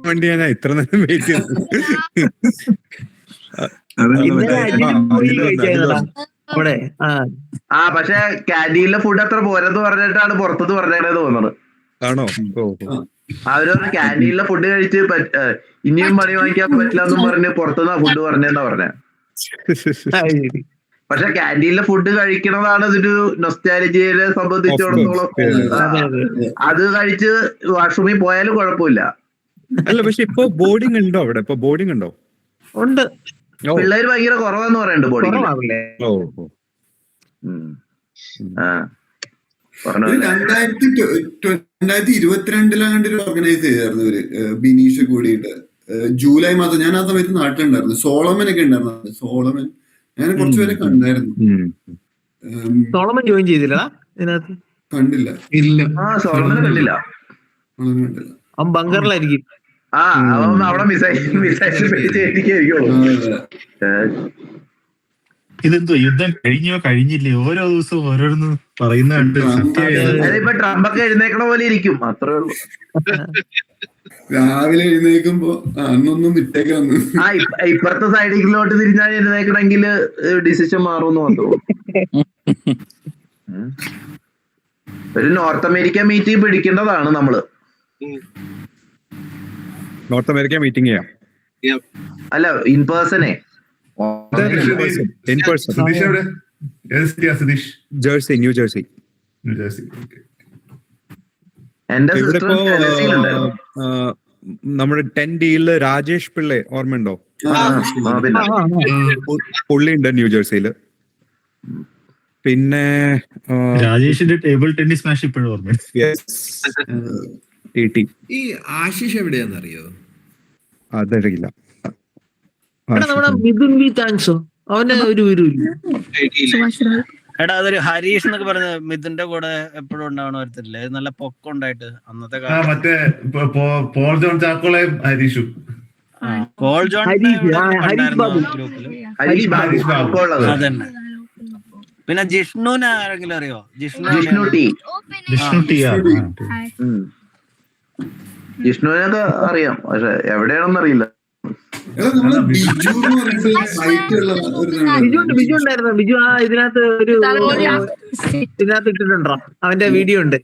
വണ്ടി ഞാൻ ഇത്ര നേരം വെയിറ്റ് ചെയ്തു. പക്ഷെ ക്യാൻറ്റീനിലെ ഫുഡ് അത്ര പോരെന്ന് പറഞ്ഞിട്ടാണ് പുറത്തുനിന്ന് പറഞ്ഞത് തോന്നുന്നത്. ആണോ? അവരൊന്ന് ക്യാൻറ്റീനിലെ ഫുഡ് കഴിച്ച് ഇനിയും പണി വാങ്ങിക്കാൻ പറ്റില്ല എന്നും പറഞ്ഞ് പുറത്തുനിന്ന് ഫുഡ് പറഞ്ഞെന്നാ പറഞ്ഞ. പക്ഷെ ക്യാൻറ്റീനിലെ ഫുഡ് കഴിക്കണതാണ് ഇതൊരു നൊസ്റ്റാലജിയെ സംബന്ധിച്ചിടത്തോളം. അത് കഴിച്ച് വാഷ്റൂമിൽ പോയാലും കുഴപ്പമില്ല. അല്ല, പക്ഷെ ഇപ്പൊ ബോർഡിംഗ് ഉണ്ടോ അവിടെ? ഇപ്പൊ ബോർഡിംഗ് ഉണ്ടോ? ഉണ്ട്. പിള്ളേര് ഭയങ്കര കുറവാന്ന് പറയുന്നുണ്ട് ബോർഡിംഗ്. 2022 ഒരു ഓർഗനൈസ് ചെയ്തായിരുന്നു ഇവര്, ബിനീഷ് കൂടിയിട്ട്. ജൂലൈ മാസം ഞാൻ ആ സമയത്ത് നാട്ടിലുണ്ടായിരുന്നു. സോളമൻ ഒക്കെ ഉണ്ടായിരുന്നു. സോളമൻ ഞാൻ കുറച്ചുപേരെ കണ്ടായിരുന്നു. സോളമൻ ജോയിൻ ചെയ്തില്ല ഇതിനകത്ത്? കണ്ടില്ല. സോളമൻ കണ്ടില്ല. അവൻ ബങ്കറിലായിരിക്കും. അവിടെ മിസൈൽ ഇതെന്തോ യുദ്ധം കഴിഞ്ഞോ കഴിഞ്ഞില്ലേ ഓരോ ദിവസവും ഓരോന്ന് പറയുന്ന കണ്ട് അതിപ്പോ ട്രംപൊക്കെ എഴുന്നേക്കണ പോലെ ഇരിക്കും, അത്രേ ഉള്ളൂ. രാവിലെ എഴുന്നേക്കുമ്പോ അന്നൊന്നും വിട്ടേക്കാന്ന്. ഇപ്പുറത്തെ സൈഡിലോട്ട് തിരിഞ്ഞാൽ എഴുന്നേക്കണമെങ്കിൽ ഡിസിഷൻ മാറുമെന്ന് മാത്രമേ ഉള്ളൂ. ഒരു നോർത്ത് അമേരിക്ക മീറ്റിംഗ് പിടിക്കേണ്ടതാണ് നമ്മള്. നോർത്ത് അമേരിക്ക മീറ്റിംഗ് ചെയ്യാം. അല്ല, ഇൻ പേഴ്സണേ. In person. Jersey, new Jersey. ഇവിടെ ഇപ്പോ നമ്മുടെ 10Dയില് രാജേഷ് പിള്ളെ ഓർമ്മയുണ്ടോ? പുള്ളിയുണ്ട് ന്യൂ ജേഴ്സിയില്. പിന്നെ രാജേഷിന്റെ ടേബിൾ ടെന്നീസ് മാച്ച് ഇപ്പോഴും ഓർമ്മ. ഈ ആശിഷ് എവിടെയാന്നറിയോ? അതറിയില്ല. നമ്മുടെ മിഥുൻ വി താങ്ക്സോ അവന്റെ ഒരു എടാ അതൊരു ഹരീഷ് എന്നൊക്കെ പറഞ്ഞ മിഥുന്റെ കൂടെ എപ്പോഴും ഉണ്ടാവണ വരത്തില്ലേ, നല്ല പൊക്കം ഉണ്ടായിട്ട് അന്നത്തെ കാലം. മറ്റേ പോൾ ജോൺ ചാക്കോളയും ഹരീഷും. പോൾ ജോൺ അതന്നെ. പിന്നെ ജിഷ്ണുവിനെ ആരെങ്കിലും അറിയോ? ജിഷ്ണുവിനൊക്കെ അറിയാം, പക്ഷെ എവിടെയാണെന്ന് അറിയില്ല. ബിജു ഉണ്ടായിരുന്നു. ബിജു ഇതിനകത്ത് ഇട്ടിട്ടുണ്ടോ? അവന്റെ വീഡിയോ ഉണ്ട്.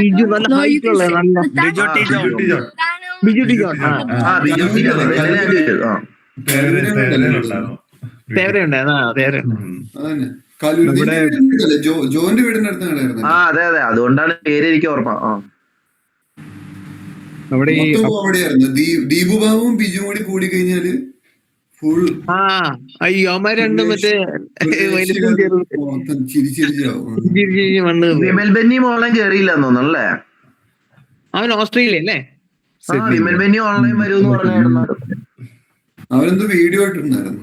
ബിജു നല്ല ഹൈറ്റുള്ള ബിജു ടി ജോൺ. ജോന്റെ വീടിനടുത്ത്. അതെ അതെ, അതുകൊണ്ടാണ് പേര് എനിക്ക് ഓർമ്മ. നമ്മുടെ ഈ ദീപുബാബുവും ബിജുവും കൂടി കൂടി കഴിഞ്ഞാല് ഫുൾ രണ്ടും മറ്റേ വിമൽ ബെന്നി മോളൻ കേറിയില്ലെന്ന് തോന്നുന്നല്ലേ? അവൻ ഓസ്ട്രേലിയ അല്ലേ? വിമൽ ബെന്നി ഓൺലൈൻ വരുമെന്ന് പറഞ്ഞായിരുന്നു. അവരെന്തോ വീഡിയോ ഇട്ടിട്ടുണ്ടായിരുന്നു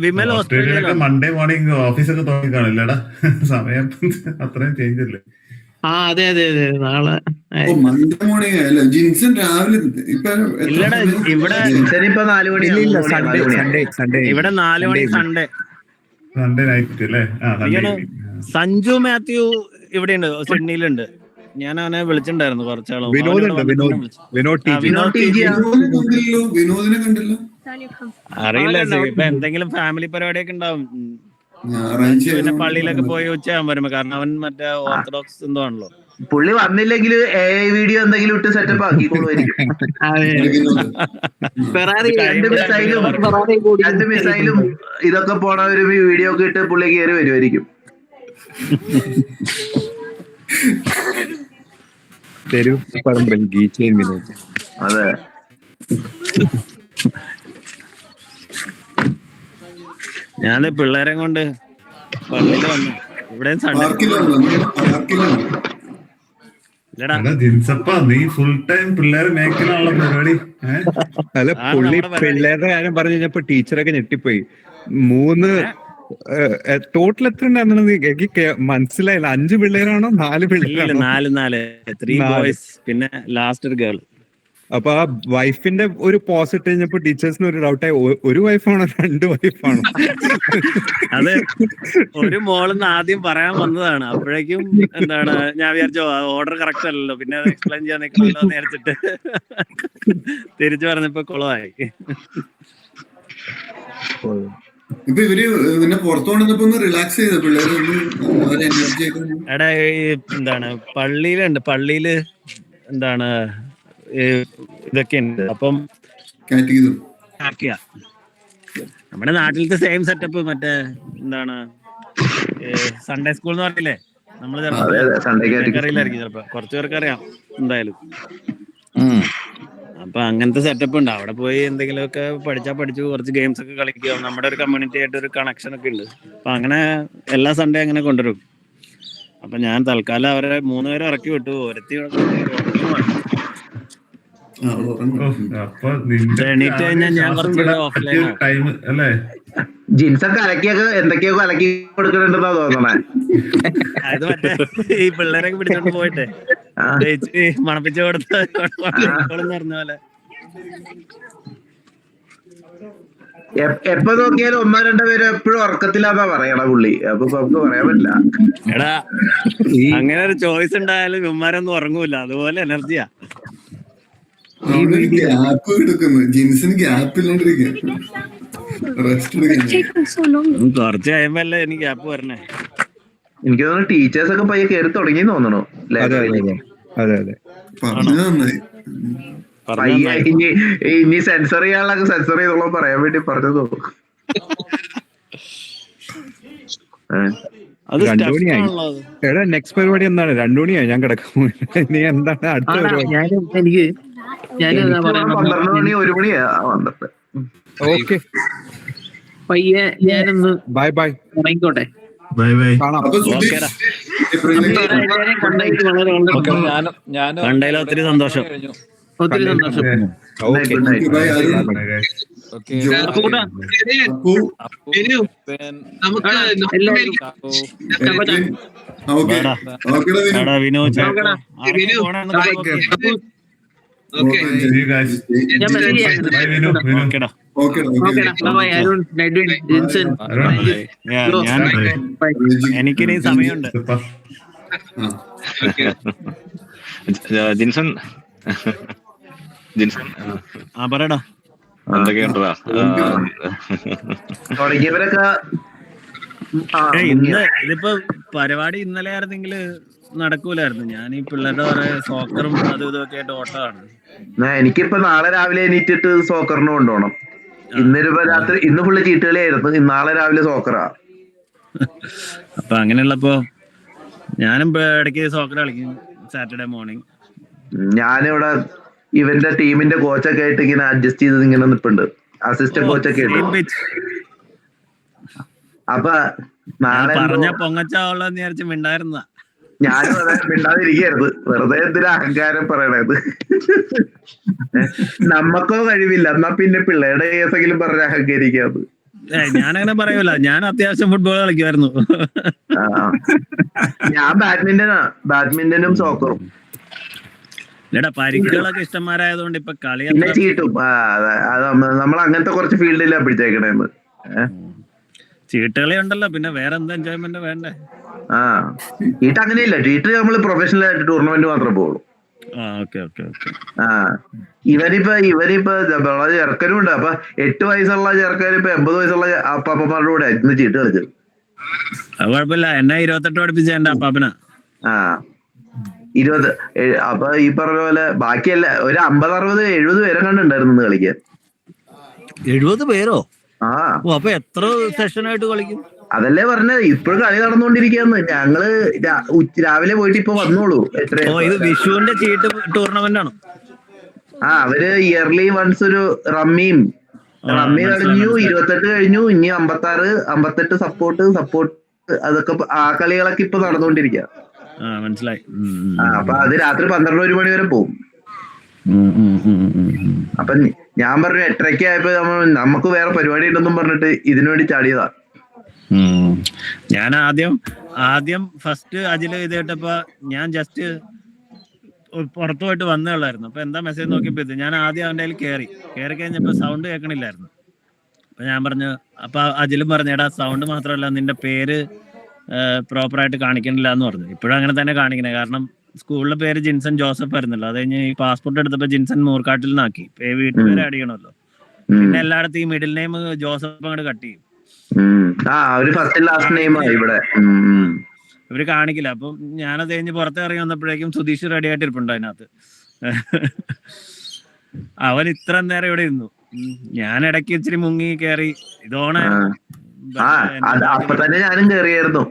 വിമൽ. ഓസ്ട്രേലിയയിലൊക്കെ മൺഡേ മോർണിംഗ് ഓഫീസൊക്കെ തുടങ്ങി കാണില്ലടാ, സമയം അത്രയും ചേഞ്ച് അല്ലേ? അതെ അതെ അതെ, നാളെ മൺഡേ മോർണിംഗ് അല്ല, ജിൻസൺ രാവിലെ. ഇല്ലടാ ഇവിടെ ഇവിടെ 4 മണി സൺഡേ നൈറ്റ് അല്ലേ? സഞ്ജു മാത്യു ഇവിടെയുണ്ട്, സിഡ്നിയിലുണ്ട്. ഞാൻ അവനെ വിളിച്ചിട്ടുണ്ടായിരുന്നു കുറച്ചാളോ. വിനോദിനെ കണ്ടില്ല. അറിയില്ല, ഇപ്പൊ എന്തെങ്കിലും ഫാമിലി പരിപാടിയൊക്കെ ഉണ്ടാവും. പിന്നെ പള്ളിയിലൊക്കെ പോയി ഉച്ചയാകുമ്പോൾ വരുമ്പോ, കാരണം അവൻ മറ്റേ ഓർത്തഡോക്സ് എന്തോ ആണല്ലോ. പുള്ളി വന്നില്ലെങ്കിൽ വീഡിയോ എന്തെങ്കിലും ഇട്ട് സെറ്റപ്പ് ആക്കിക്കോളുമായിരിക്കും. രണ്ട് മിസൈലും ഇതൊക്കെ പോണ ഒരു വീഡിയോ ഒക്കെ ഇട്ട് പുള്ളി കയറി വരുമായിരിക്കും. അതെ, ഞാൻ പിള്ളേരെ കൊണ്ട് പള്ളിയിൽ വന്നു. ഇവിടെ നീ ഫുൾ ടൈം പിള്ളേരെ മേക്കലാണല്ലോ പരിപാടി. അല്ല, പുള്ളി പിള്ളേരുടെ കാര്യം പറഞ്ഞു കഴിഞ്ഞപ്പോ ടീച്ചറൊക്കെ ഞെട്ടിപ്പോയി. 3 ടോട്ടൽ എത്ര ഉണ്ടായിരുന്നു എനിക്ക് മനസ്സിലായില്ല. 5 പിള്ളേരാണോ 4 പിള്ളേരാണോ? 4 3 ബോയ്സ് പിന്നെ ലാസ്റ്റ് ഒരു ഗേൾ. അപ്പൊ ആ വൈഫിന്റെ ഒരു പോസ് ഇട്ട് കഴിഞ്ഞപ്പോ ടീച്ചേഴ്സിന് ഒരു ഡൗട്ടായി, ഒരു വൈഫാണോ 2 വൈഫാണോ? അതെ, ഒരു മോളെന്ന് ആദ്യം പറയാൻ വന്നതാണ്. അപ്പോഴേക്കും എന്താണ് ഞാൻ വിചാരിച്ചോ ഓർഡർ കറക്റ്റ് അല്ലല്ലോ, പിന്നെ അത് എക്സ്പ്ലെയിൻ ചെയ്യാൻ നിൽക്കണല്ലോ എന്ന് വിചാരിച്ചിട്ട് തിരിച്ചു പറഞ്ഞപ്പോ കുളമായി. ഇപ്പൊ ഇവര് പിന്നെ പുറത്തു കൊണ്ടുവന്നപ്പോ ഒന്ന് റിലാക്സ് ചെയ്ത പിള്ളേർ. എടാ എന്താണ് പള്ളിയിലുണ്ട്, പള്ളിയില് എന്താണ് ഇതൊക്കെ ഉണ്ട്. അപ്പം നമ്മുടെ നാട്ടിലത്തെ സെയിം സെറ്റപ്പ്, മറ്റേ എന്താണ് സൺഡേ സ്കൂൾ എന്ന് പറഞ്ഞില്ലേ നമ്മള്. അറിയില്ലായിരിക്കും ചിലപ്പോ, കുറച്ചു പേർക്ക് അറിയാം എന്തായാലും. അപ്പൊ അങ്ങനത്തെ സെറ്റപ്പ് ഉണ്ട്. അവിടെ പോയി എന്തെങ്കിലുമൊക്കെ പഠിച്ചു കുറച്ച് ഗെയിംസ് ഒക്കെ കളിക്കുക. നമ്മുടെ ഒരു കമ്മ്യൂണിറ്റി ആയിട്ട് ഒരു കണക്ഷൻ ഒക്കെ ഉണ്ട്. അപ്പൊ അങ്ങനെ എല്ലാ സൺഡേ അങ്ങനെ കൊണ്ടുവരും. അപ്പൊ ഞാൻ തൽക്കാലം അവരെ 3 പേരെ ഇറക്കി വിട്ടു. ഒരുത്തി എണീറ്റ് കഴിഞ്ഞാൽ ഞാൻ കുറച്ചുകൂടെ ഓഫ്ലൈൻ. ജിൻസൊക്കെ അലക്കിയൊക്കെ എന്തൊക്കെയൊക്കെ അലക്കി കൊടുക്കുന്നുണ്ടെന്നാ തോന്നണേ. അത് മറ്റേ ഈ പിള്ളേരൊക്കെ പിടിച്ചോണ്ട് പോയിട്ടെ മണപ്പിച്ചു കൊടുത്ത പറഞ്ഞ പോലെ. എപ്പോ നോക്കിയാലും ഒന്നോ രണ്ടോ പേര് എപ്പോഴും ഉറക്കത്തിലാന്നാ പറയണ പുള്ളി. അപ്പൊ നമുക്ക് പറയാൻ പറ്റില്ല. എടാ അങ്ങനെ ഒരു ചോയ്സ് ഉണ്ടായാലും ഇവന്മാരൊന്നും ഉറങ്ങൂല, അതുപോലെ എനർജിയാ. ഗ്യാപ്പ് എടുക്കുന്നു, ജിൻസിന് ഗ്യാപ്പ് ഇല്ലാണ്ടിരിക്കുക, റെസ്റ്റ് എടുക്കുന്നു. കുറച്ച് കഴിയുമ്പോ അല്ലേ എനിക്ക് ഗ്യാപ്പ് വരണേ. എനിക്ക് തോന്നുന്നു ടീച്ചേഴ്സ് ഒക്കെ പയ്യെ കയറി തുടങ്ങി തോന്നണു ലൈബ്രറിയിലേക്ക്. പറഞ്ഞു നന്നായി. പയ്യെ ഇനി സെൻസർ ചെയ്യാനുള്ള സെൻസർ ചെയ്തോളാം പറയാൻ വേണ്ടി പറഞ്ഞു തോന്നുന്നു. 2 മണിയായി. എടാ നെക്സ്റ്റ് പരിപാടി എന്താണ്? 2 മണിയായി, ഞാൻ കിടക്കാൻ. നീ എന്താണ് അടുത്ത പരിപാടി? എനിക്ക് 12 മണി 1 മണിയാ വന്നിട്ട്. ഓക്കെ പയ്യെ ഞാനൊന്ന് ബൈ ബൈ ഉറങ്ങിക്കോട്ടെ. Bye bye. കണ്ടതിൽ ഒത്തിരി സന്തോഷം. ഒത്തിരി സന്തോഷം. എനിക്കിനി സമയമുണ്ട്. ജിൻസൺ പറയടാ, എന്തൊക്കെയുണ്ടടാ? ഇന്ന് ഇതിപ്പോ പരിപാടി ഇന്നലെ ആയിരുന്നെങ്കിൽ നടക്കൂലായിരുന്നു. ഞാൻ ഈ പിള്ളേരുടെ കുറെ സോക്കറും അതും ഇതൊക്കെ ആയിട്ട് ഓട്ടമാണ്. എനിക്കിപ്പോ നാളെ രാവിലെ എണീറ്റിട്ട് സോക്കറിന് കൊണ്ടുപോകണം. ഇന്ന് ഫുള്ള് ചീട്ടുകളിയായിരുന്നു, നാളെ രാവിലെ സോക്കറാ. അപ്പൊ അങ്ങനെയുള്ളപ്പോ ഞാനും ഇടയ്ക്ക് സോക്കർ കളിക്കും സാറ്റർഡേ മോർണിംഗ്. ഞാനിവിടെ ഇവന്റെ ടീമിന്റെ കോച്ചൊക്കെ ആയിട്ട് ഇങ്ങനെ അഡ്ജസ്റ്റ് ചെയ്ത് ഇങ്ങനെ നിൽപ്പുണ്ട്, അസിസ്റ്റന്റ് കോച്ചൊക്കെ ആയിട്ട്. അപ്പൊ നാളെ പറഞ്ഞ പൊങ്ങച്ചാവുള്ളന്ന് വിചാരിച്ച് മിണ്ടായിരുന്ന ഞാനും അതെ മിണ്ടാതിരിക്കരുത്, വെറുതെ എന്തിനാ അഹങ്കാരം പറയണത്. നമ്മക്കോ കഴിവില്ല, എന്നാ പിന്നെ പിള്ളേരുടെ കേസെങ്കിലും പറഞ്ഞ അഹങ്കരിക്കാത്. ഞാനങ്ങനെ പറയൂല, ഞാൻ അത്യാവശ്യം ഫുട്ബോൾ കളിക്കുമായിരുന്നു. ഞാൻ ബാഡ്മിന്റനും സോക്കറും. എടാ പരിക്കുകളൊക്കെ ഇഷ്ടന്മാരായതുകൊണ്ട് ഇപ്പൊ കളി പിന്നെ ചീട്ടും. നമ്മൾ അങ്ങനത്തെ കുറച്ച് ഫീൽഡിലാണ് പിടിച്ചേക്കണേന്ന്. ചീട്ടുകളി ഉണ്ടല്ലോ, പിന്നെ വേറെ എന്താ എൻജോയ്മെന്റ് വേണ്ടേ? ചീട്ട് അങ്ങനെയില്ല, ചീട്ട് നമ്മള് പ്രൊഫഷണൽ ആയിട്ട് ടൂർണമെന്റ് മാത്രമേ പോകുള്ളൂ. ഇവരിപ്പോ ചെറുക്കനും ഉണ്ട്. അപ്പൊ 8 വയസ്സുള്ള ചെറുക്കൻ ഇപ്പൊ 80 വയസ്സുള്ള അപ്പാപ്പന്മാരുടെ കൂടെ ഇന്ന് ചീട്ട് കളിച്ചത്. അത് കുഴപ്പമില്ല, എന്നെ 28 പഠിപ്പിച്ച എന്റെ അപ്പാപ്പനാ. 20. അപ്പൊ ഈ പറഞ്ഞ പോലെ ബാക്കിയല്ല ഒരു 50, 60, 70 പേരെ കണ്ടുണ്ടായിരുന്നു കളിക്കാൻ. 70 പേരോ? അപ്പൊ എത്ര സെഷനായിട്ട് കളിക്കും? അതല്ലേ പറഞ്ഞത്, ഇപ്പോഴും കളി നടന്നുകൊണ്ടിരിക്കുകയെന്ന്. ഞങ്ങള് രാവിലെ പോയിട്ട് ഇപ്പൊ വന്നോളൂ. ഇത് വിഷുവിന്റെ ചീട്ട് ടൂർണമെന്റ് ആണോ? അവര് ഇയർലി വൺസ് ഒരു റമ്മി കഴിഞ്ഞു, 28 കഴിഞ്ഞു, ഇനി 56, 58 സപ്പോർട്ട് അതൊക്കെ ആ കളികളൊക്കെ ഇപ്പൊ നടന്നുകൊണ്ടിരിക്കുക. മനസ്സിലായി. അപ്പൊ അത് രാത്രി 12, 1 മണി വരെ പോകും. അപ്പൊ ഞാൻ പറഞ്ഞു 8:30 ആയപ്പോ നമുക്ക് വേറെ പരിപാടി ഉണ്ടെന്നും പറഞ്ഞിട്ട് ഇതിനു വേണ്ടി ചാടിയതാ. ഞാൻ ആദ്യം ഫസ്റ്റ് അജില് ഇത് കേട്ടപ്പോ ഞാൻ ജസ്റ്റ് പുറത്തു പോയിട്ട് വന്നേ ഉള്ളായിരുന്നു. അപ്പൊ എന്താ മെസ്സേജ് നോക്കിയപ്പോ ഇത് ഞാൻ ആദ്യം അവന്റെ കയറി കഴിഞ്ഞപ്പോ സൗണ്ട് കേൾക്കണില്ലായിരുന്നു. അപ്പൊ ഞാൻ പറഞ്ഞു, അപ്പൊ അജിലും പറഞ്ഞു, എടാ സൗണ്ട് മാത്രമല്ല നിന്റെ പേര് പ്രോപ്പറായിട്ട് കാണിക്കണില്ല എന്ന് പറഞ്ഞു. ഇപ്പോഴും അങ്ങനെ തന്നെ കാണിക്കണേ, കാരണം സ്കൂളിലെ പേര് ജിൻസൺ ജോസഫ് ആയിരുന്നല്ലോ. അത് കഴിഞ്ഞ് ഈ പാസ്പോർട്ട് എടുത്തപ്പോ ജിൻസൺ മൂർക്കാട്ടിൽ നിന്നാക്കി, വീട്ടുപേര് ആഡ് ചെയ്യണമല്ലോ. പിന്നെ എല്ലായിടത്തും ഈ മിഡിൽ നെയിം ജോസഫ് അങ്ങോട്ട് കട്ട് ചെയ്യും. ഇവര് കാണിക്കില്ല. അപ്പം ഞാനത് കഴിഞ്ഞ് പുറത്ത് ഇറങ്ങി വന്നപ്പോഴേക്കും സുധീഷ് റെഡി ആയിട്ട് ഇരിപ്പുണ്ട് അതിനകത്ത്. അവൻ ഇത്ര നേരം ഇവിടെ ഇരുന്നു. ഞാൻ ഇടയ്ക്ക് ഇച്ചിരി മുങ്ങി കയറി ഇതോണ. അപ്പൊ തന്നെ ഞാനും കയറിയായിരുന്നു.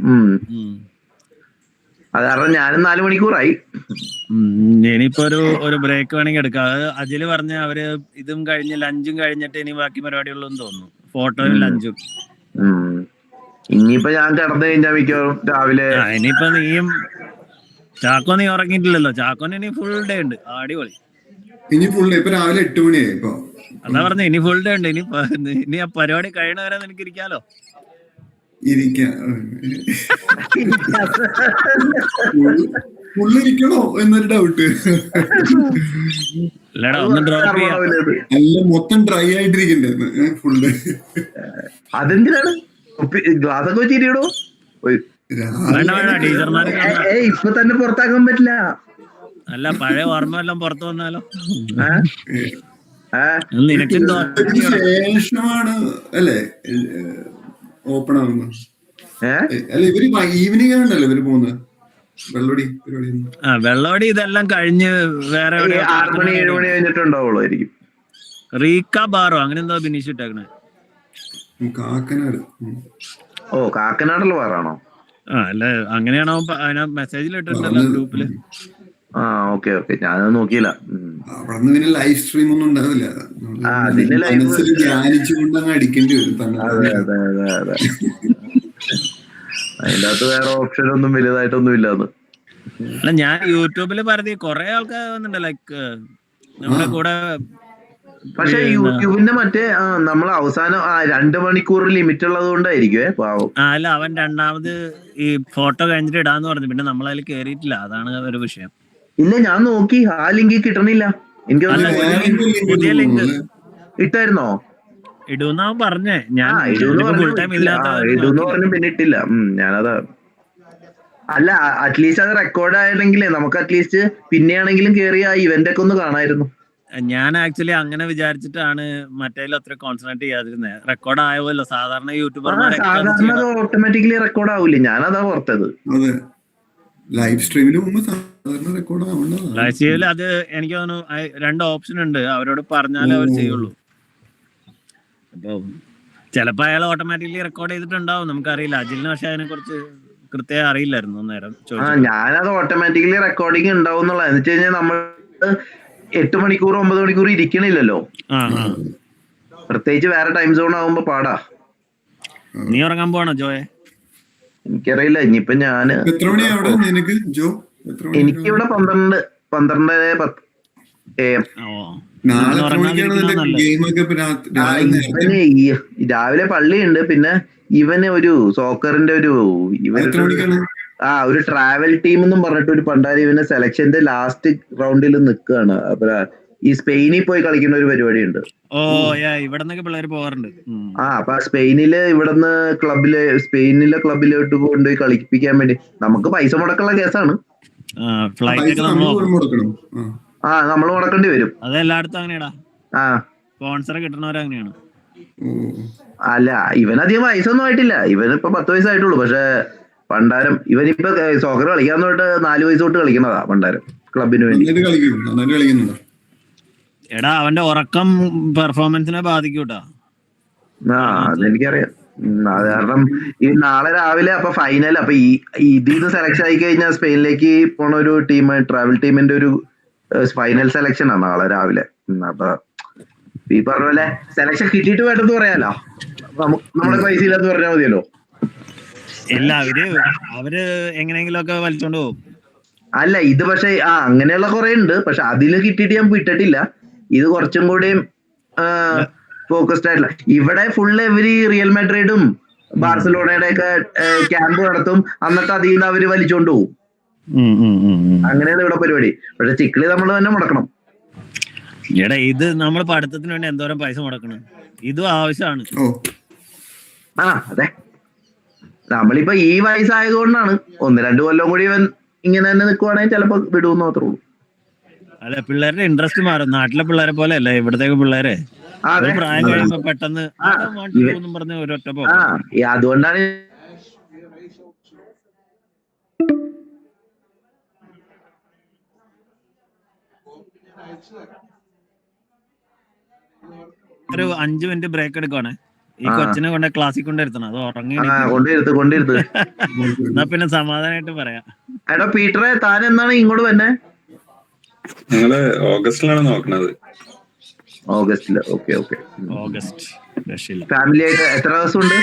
അത് കാരണം ഞാനും 4 മണിക്കൂറായി. ഇനിയിപ്പോ ഒരു ബ്രേക്ക് വേണമെങ്കിൽ എടുക്കാം. അത് അജില് പറഞ്ഞ അവര് ഇതും കഴിഞ്ഞ് ലഞ്ചും കഴിഞ്ഞിട്ട് ഇനി ബാക്കി പരിപാടികളൊന്നും തോന്നുന്നു, ഫോട്ടോയും ലഞ്ചും. ഇനിയിപ്പോ ഞാൻ കിടന്നു കഴിഞ്ഞാൽ മിക്കവാറും രാവിലെ. ഇനിയിപ്പോ നീയും ചാക്കോ നീ ഉറങ്ങിയിട്ടില്ലല്ലോ? ചാക്കോന് ഇനി ഫുൾ ഡേ ഉണ്ട്. അടിപൊളി. ഇനി ഫുൾ ഡേ. ഇപ്പൊ രാവിലെ 8 മണിയായി. ഇപ്പൊ അതാ പറഞ്ഞ ഇനി ഫുൾ ഡേ ഉണ്ട്. ഇനി ആ പരിപാടി കഴിയണ വരെ നിനക്ക് ഇരിക്കാലോ. ഫുള്ളിരിക്കണോ എന്നൊരു ഡൗട്ട്. അല്ലടാ ഒന്ന് ഡ്രോപ്പ് ചെയ്യാം. എല്ലാം മൊത്തം ഡ്രൈ ആയിട്ടിരിക്കണ്ടേ ഫുള്ള്. അതെന്തിനാണ് ഗ്ലാസ് ഒക്കെ വെച്ചിരിക്കണോ? വേണ്ട വേണ്ട ടീച്ചർമാര് ഇപ്പൊ തന്നെ പുറത്താക്കാൻ പറ്റില്ല. അല്ല പഴയ ഓർമ്മ എല്ലാം പുറത്തു വന്നാലോ? നിനക്ക് ശേഷമാണ് അല്ലേ ഓപ്പൺ ആവുന്നത്? അല്ല ഇവര് ഈവനിങ് ആണല്ലോ ഇവര് പോകുന്നത് വെള്ളോടി പരിപാടി. വെള്ളോടി ഇതെല്ലാം കഴിഞ്ഞ് വേറെ 6 മണി 7 മണി കഴിഞ്ഞിട്ടുണ്ടാവുള്ളായിരിക്കും. റീക്ക ബാറോ അങ്ങനെ എന്തോ ബിനീഷ് ഇട്ടേക്കണേ. കാക്കനാട്. ഓ കാക്കനാടുള്ള ബാറാണോ? അല്ല അങ്ങനെയാണോ മെസ്സേജിൽ ഇട്ടിട്ടുണ്ടല്ലോ ഗ്രൂപ്പില്. ഓക്കെ ഞാനത് നോക്കിയില്ല. അവിടെ പിന്നെ ലൈവ് സ്ട്രീം ഒന്നും ഉണ്ടാവില്ല. ധ്യാനിച്ചുകൊണ്ട് അടിക്കേണ്ടി വരും. അതെ അതിന്റെ അകത്ത് വേറെ ഓപ്ഷൻ ഒന്നും വലുതായിട്ടൊന്നും ഇല്ലാന്ന്. അല്ല ഞാൻ യൂട്യൂബില് പറഞ്ഞ കൊറേ ആൾക്കാർ വന്നിട്ടുണ്ട് ലൈക്ക് നമ്മുടെ കൂടെ. പക്ഷെ യൂട്യൂബിന്റെ മറ്റേ നമ്മൾ അവസാനം 2 മണിക്കൂർ ലിമിറ്റ് ഉള്ളത് കൊണ്ടായിരിക്കുവേ പാവം. അല്ല അവൻ രണ്ടാമത് ഈ ഫോട്ടോ കഴിഞ്ഞിട്ട് ഇടാന്ന് പറഞ്ഞു. പിന്നെ നമ്മളതിൽ കേറിയിട്ടില്ല, അതാണ് ഒരു വിഷയം. ഇല്ല ഞാൻ നോക്കി, ആ ലിങ്ക് കിട്ടണില്ല എനിക്ക്. പുതിയ ലിങ്ക് ഇട്ടായിരുന്നോ? ഇടൂന്നാ പറഞ്ഞേ. ഞാൻ ഇടൂന്ന് പറഞ്ഞു പിന്നെ ഇട്ടില്ല. ഞാനതാ അല്ല അറ്റ്ലീസ്റ്റ് അത് റെക്കോർഡ് ആയിരുന്നെങ്കിലേ നമുക്ക് അറ്റ്ലീസ്റ്റ് പിന്നെയാണെങ്കിലും കേറി ആ ഇവന്റ് ഒക്കെ ഒന്ന് കാണായിരുന്നു. ഞാൻ ആക്ച്വലി അങ്ങനെ വിചാരിച്ചിട്ടാണ് മറ്റേതിൽ അത്ര കോൺസെൻട്രേറ്റ് ചെയ്യാതിരുന്നത്. റെക്കോർഡ് ആവുമല്ലോ സാധാരണ യൂട്യൂബർമാരെ. സാധാരണ അത് ഓട്ടോമാറ്റിക്കലി റെക്കോർഡ് ആവൂലേ? ഞാനതാ ഓർത്തത്. ലൈവ് സ്ട്രീമിന് മുമ്പ് സാധാരണ റെക്കോർഡ് ആവണ്ടത്. ലൈവ് സ്ട്രീമിൽ അത് എനിക്ക് തോന്നുന്നു 2 ഓപ്ഷൻ ഉണ്ട്. അവരോട് പറഞ്ഞാലേ അവർ ചെയ്യുള്ളൂ. അപ്പൊ ചിലപ്പോ അയാൾ ഓട്ടോമാറ്റിക്കലി റെക്കോർഡ് ചെയ്തിട്ടുണ്ടാവും, നമുക്കറിയില്ല. അജിലിന് പക്ഷെ അതിനെ കുറിച്ച് കൃത്യം അറിയില്ലായിരുന്നു നേരം. ഞാനത് ഓട്ടോമാറ്റിക്കലി റെക്കോർഡിങ് ഉണ്ടാവും എന്നുള്ള എന്ന് വെച്ച് കഴിഞ്ഞാൽ നമ്മൾ 8 മണിക്കൂർ 9 മണിക്കൂർ ഇരിക്കണില്ലല്ലോ. പ്രത്യേകിച്ച് വേറെ ടൈം സോൺ ആവുമ്പോ പാടാ. നീ ഉറങ്ങാൻ പോണോ ജോയെ? എനിക്കറിയില്ല. ഇനിയിപ്പൊ ഞാന് എനിക്കിവിടെ 12:10 AM. രാവിലെ പള്ളിയുണ്ട്. പിന്നെ ഇവന് ഒരു സോക്കറിന്റെ ഒരു ഒരു ട്രാവൽ ടീം എന്നും പറഞ്ഞിട്ട് ഒരു പണ്ടാരി ഇവന് സെലക്ഷന്റെ ലാസ്റ്റ് റൗണ്ടിൽ നിൽക്കുകയാണ്. അപ്പൊ ഈ സ്പെയിനിൽ പോയി കളിക്കുന്ന ഒരു പരിപാടി ഉണ്ട്. അപ്പൊ സ്പെയിനില് ഇവിടുന്ന് സ്പെയിനിലെ ക്ലബിലോട്ട് കൊണ്ടുപോയി കളിപ്പിക്കാൻ വേണ്ടി നമുക്ക് പൈസ മുടക്കുള്ള കേസാണ്. നമ്മൾ മുടക്കേണ്ടി വരും. അതെല്ലായിടത്തും അങ്ങനെയാടാ. സ്പോൺസർ കിട്ടണവരങ്ങനെയാണ്. അല്ല ഇവനധികം വയസ്സൊന്നും ആയിട്ടില്ല. ഇവനിപ്പോ 10 വയസ്സായിട്ടുള്ളൂ. പക്ഷെ പണ്ടാരം ഇവനിപ്പോ സോക്കർ കളിക്കാൻ തൊട്ട് 4 വയസ്സ് തൊട്ട് കളിക്കുന്നതാ പണ്ടാരം ക്ലബിന് വേണ്ടി. എടാ അവന്റെ ഉറക്കം പെർഫോമൻസിനെ ബാധിക്കൂട്ടാ. അതെനിക്കറിയാം. അത് കാരണം ഈ നാളെ രാവിലെ അപ്പൊ ഫൈനൽ. അപ്പൊ ഇതിന്ന് സെലക്ഷൻ ആയി കഴിഞ്ഞാൽ സ്പെയിനിലേക്ക് പോണ ഒരു ടീം, ട്രാവൽ ടീമിന്റെ ഒരു ഫൈനൽ സെലക്ഷൻ ആണ് നാളെ രാവിലെ. അപ്പൊ ഈ പറഞ്ഞ പോലെ സെലക്ഷൻ കിട്ടിയിട്ട് വേണ്ടെന്ന് പറയാലോ. നമ്മുടെ പൈസ ഇല്ലാന്ന് പറഞ്ഞാൽ മതിയല്ലോ. ഇല്ല അവര് എങ്ങനെയെങ്കിലും ഒക്കെ വലിച്ചോണ്ട് പോകും. അല്ല ഇത് പക്ഷെ അങ്ങനെയുള്ള കുറെ ഉണ്ട്. പക്ഷെ അതില് കിട്ടിയിട്ട് ഞാൻ വിട്ടിട്ടില്ല. ഇത് കുറച്ചും കൂടിയും ഫോക്കസ്ഡ് ആയിട്ടില്ല. ഇവിടെ ഫുള്ള് ഇവര് റിയൽ മാഡ്രിഡും ബാർസലോണയുടെ ഒക്കെ ക്യാമ്പ് നടത്തും. എന്നിട്ട് അതിൽ നിന്ന് അവര് വലിച്ചോണ്ട് പോകും. അങ്ങനെയാണ് ഇവിടെ പരിപാടി. പക്ഷെ ചിക്കിളി നമ്മൾ തന്നെ മുടക്കണം. എടാ ഇത് നമ്മൾ പഠിത്തത്തിന് വേണ്ടി എന്തോരം പൈസ മുടക്കണം. ഇതും ആവശ്യമാണ്. അതെ നമ്മളിപ്പോ ഈ വയസ്സായതുകൊണ്ടാണ്. 1-2 കൊല്ലം കൂടി ഇവൻ ഇങ്ങനെ തന്നെ നിൽക്കുവാണെങ്കിൽ ചിലപ്പോ വിടുമെന്ന് മാത്രമേ ഉള്ളൂ. അല്ല പിള്ളേരുടെ ഇൻട്രസ്റ്റ് മാറും. നാട്ടിലെ പിള്ളേരെ പോലെ അല്ല ഇവിടത്തേക്ക് പിള്ളേരെ. പ്രായം കഴിയുമ്പോ പെട്ടെന്ന് പറഞ്ഞ ഒരൊറ്റ അതുകൊണ്ടാണ് ഒരു 5 മിനിറ്റ് ബ്രേക്ക് എടുക്കുവാണ്. ഈ കൊച്ചിനെ കൊണ്ട് ക്ലാസ്സിൽ കൊണ്ടിരുത്തണം. അത് ഉറങ്ങി എന്നാ പിന്നെ സമാധാനമായിട്ട് പറയാം. എടാ പീറ്ററെ താൻ എന്നാണ് ഇങ്ങോട്ട് വന്നെ? ഞങ്ങള് ഓഗസ്റ്റിലാണ് നോക്കണത്. ഓഗസ്റ്റില്. ഓക്കെ ഓഗസ്റ്റ് ഫാമിലി ആയിട്ട് എത്ര ദിവസം ഉണ്ട്?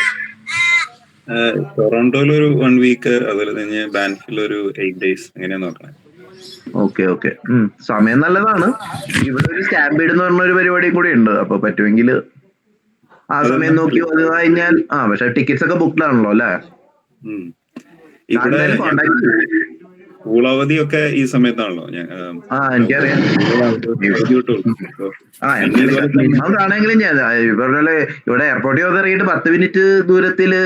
ടൊറോണ്ടോയിൽ ഒരു 1 വീക്ക്, അതുപോലെ തന്നെ ബാൻഫിൽ ഒരു 8 days അങ്ങനെയാ നോക്കണേ. ഓക്കെ സമയം നല്ലതാണ്. ഇവിടെ ഒരു സ്റ്റാമ്പീഡ് എന്ന് പറഞ്ഞ ഒരു പരിപാടിയും കൂടി ഉണ്ട്. അപ്പൊ പറ്റുമെങ്കിൽ ആ സമയം നോക്കി വന്നു കഴിഞ്ഞാൽ. പക്ഷെ ടിക്കറ്റ്സ് ഒക്കെ ബുക്ക്ഡ് ആണല്ലോ അല്ലേ? സ്കൂൾ അവധിയൊക്കെ ഈ സമയത്താണല്ലോ എനിക്കറിയാം. ആണെങ്കിലും ഞാൻ ഇവരുടെ ഇവിടെ എയർപോർട്ടിൽ വന്ന് ഇറങ്ങിയിട്ട് 10 മിനിറ്റ് ദൂരത്തില്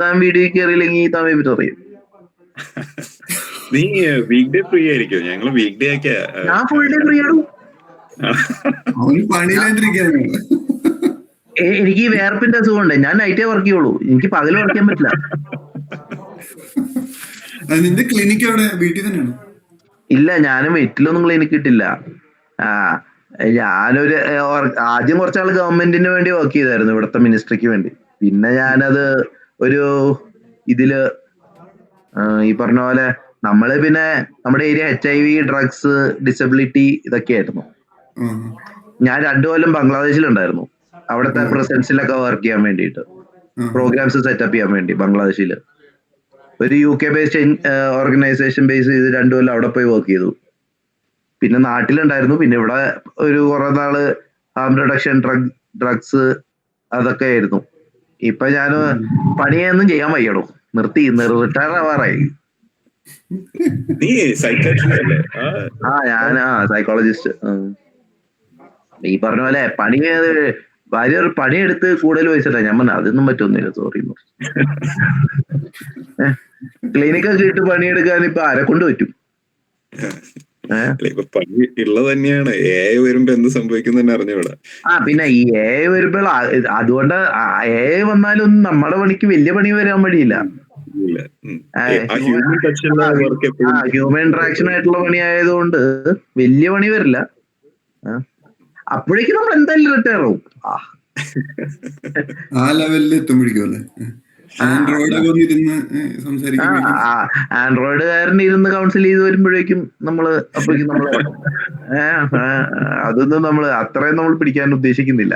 താൻ വീഡിയോ കയറിയില്ലെങ്കിൽ താൻ അറിയും. നീ വീക്ക് ഡേ ഫ്രീ ആയിരിക്കും? ഞങ്ങള് വീക്ക് ഡേ ഒക്കെ ഞാൻ ഫുൾ ഡേ ഫ്രീ ആണ്. എനിക്ക് ഈ വേർപ്പിന്റെ അസുഖമുണ്ട്. ഞാൻ നൈറ്റേ വർക്ക് ചെയ്യുള്ളൂ. എനിക്ക് പകല് വർക്ക് ചെയ്യാൻ പറ്റില്ല. നിന്റെ ക്ലിനിക്ക് അവിടെ വീട്ടിൽ തന്നെയാണോ? ഇല്ല, ഞാനും വീട്ടിലൊന്നും ക്ലിനിക്ക് ഇട്ടില്ല. ഞാനൊരു ആദ്യം കുറച്ചാൾ ഗവൺമെന്റിന് വേണ്ടി വർക്ക് ചെയ്തായിരുന്നു, ഇവിടുത്തെ മിനിസ്ട്രിക്ക് വേണ്ടി. പിന്നെ ഞാനത് ഒരു ഇതില് ഈ പറഞ്ഞ പോലെ നമ്മള് പിന്നെ നമ്മുടെ ഏരിയ HIV, ഡ്രഗ്സ്, ഡിസബിലിറ്റി ഇതൊക്കെ ആയിരുന്നു. ഞാൻ 2 കൊല്ലം ബംഗ്ലാദേശിലുണ്ടായിരുന്നു. അവിടുത്തെ പ്രസൻസിലൊക്കെ വർക്ക് ചെയ്യാൻ വേണ്ടിയിട്ട്, പ്രോഗ്രാംസ് സെറ്റപ്പ് ചെയ്യാൻ വേണ്ടി. ബംഗ്ലാദേശില് ഒരു UK ബേസ്ഡ് ഓർഗനൈസേഷൻ ബേസ് ചെയ്ത് 2 കൊല്ലം അവിടെ പോയി വർക്ക് ചെയ്തു. പിന്നെ നാട്ടിലുണ്ടായിരുന്നു. പിന്നെ ഇവിടെ ഒരു കുറെ നാള് ഹാം റിഡക്ഷൻ, ഡ്രഗ്സ് അതൊക്കെ ആയിരുന്നു. ഇപ്പൊ ഞാൻ പണിയൊന്നും ചെയ്യാൻ വയ്യടോ, നിർത്തി, റിട്ടയർ ആവാറായി. ഞാൻ സൈക്കോളജിസ്റ്റ്. ഈ പറഞ്ഞ പോലെ ഭാര്യ ഒരു പണിയെടുത്ത് കൂടുതൽ പൈസ ഞാൻ പറഞ്ഞ അതൊന്നും പറ്റൊന്നുമില്ല, സോറി. ക്ലിനിക്കൊക്കെ ഇട്ട് പണിയെടുക്കാൻ ഇപ്പൊ ആരെ കൊണ്ട് പറ്റും? ഇപ്പൊ പണി ഉള്ളത് തന്നെയാണ്. AI വരുമ്പോ എന്ത് സംഭവിക്കും തന്നെ അറിഞ്ഞൂടാ. പിന്നെ ഈ AI വരുമ്പോൾ അതുകൊണ്ട് AI വന്നാലും നമ്മുടെ പണിക്ക് വലിയ പണി വരാൻ വഴിയില്ല. ഹ്യൂമൻ ഇന്ററാക്ഷൻ ആയിട്ടുള്ള പണി ആയതുകൊണ്ട് വലിയ പണി വരില്ല. അപ്പോഴേക്കും നമ്മൾ എന്തായാലും റിട്ടയർ ആവും. ആ ലെവലിൽ എത്തുമ്പോഴേക്കും അല്ലേ ആൻഡ്രോയിഡുകാരൻ ഇരുന്ന് കൗൺസിൽ ചെയ്ത് വരുമ്പോഴേക്കും നമ്മള് അതൊന്നും നമ്മള് അത്രയും നമ്മൾ പിടിക്കാൻ ഉദ്ദേശിക്കുന്നില്ല.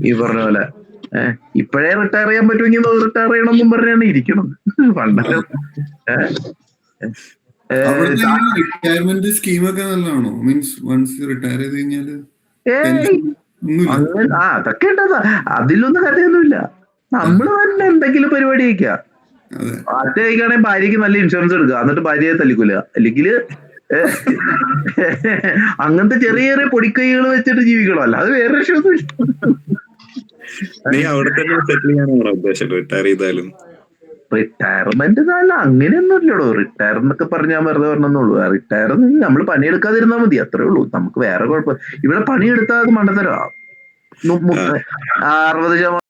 ഈ പറഞ്ഞ പോലെ ഇപ്പോഴേ റിട്ടയർ ചെയ്യാൻ പറ്റുമെങ്കിൽ റിട്ടയർ ചെയ്യണമെന്നും പറഞ്ഞാണ് ഇരിക്കണം. പണ്ടല്ലോ റിട്ടയർമെന്റ് സ്കീമൊക്കെ നല്ലതാണോ? മീൻസ് വൺസ് റിട്ടയർ ചെയ്ത് കഴിഞ്ഞാല് അതൊക്കെ ഉണ്ടതാ, അതിലൊന്നും കഥയൊന്നുമില്ല. നമ്മള് തന്നെ എന്തെങ്കിലും പരിപാടി കഴിക്കുക. പാർട്ടി കഴിക്കുകയാണെങ്കിൽ ഭാര്യക്ക് നല്ല ഇൻഷുറൻസ് എടുക്കുക, എന്നിട്ട് ഭാര്യയെ തല്ലിക്കൂല. അല്ലെങ്കിൽ അങ്ങനത്തെ ചെറിയ ചെറിയ പൊടിക്കൈകൾ വെച്ചിട്ട് ജീവിക്കണം. അല്ല അത് വേറെ വിഷയമൊന്നും. നീ അവിടെ തന്നെ സെറ്റിൽ ചെയ്യാനാണോ ഉദ്ദേശം റിട്ടയർ ചെയ്താലും? റിട്ടയർമെന്റ് നല്ല അങ്ങനെയൊന്നും ഇല്ലടോ. റിട്ടയർ എന്നൊക്കെ പറഞ്ഞാൽ വെറുതെ പറഞ്ഞെന്നുള്ളൂ. റിട്ടയർ നമ്മൾ പണിയെടുക്കാതിരുന്നാൽ മതി, അത്രേ ഉള്ളൂ. നമുക്ക് വേറെ കുഴപ്പം. ഇവിടെ പണിയെടുത്താൽ മണ്ടത്തരമാ. 60%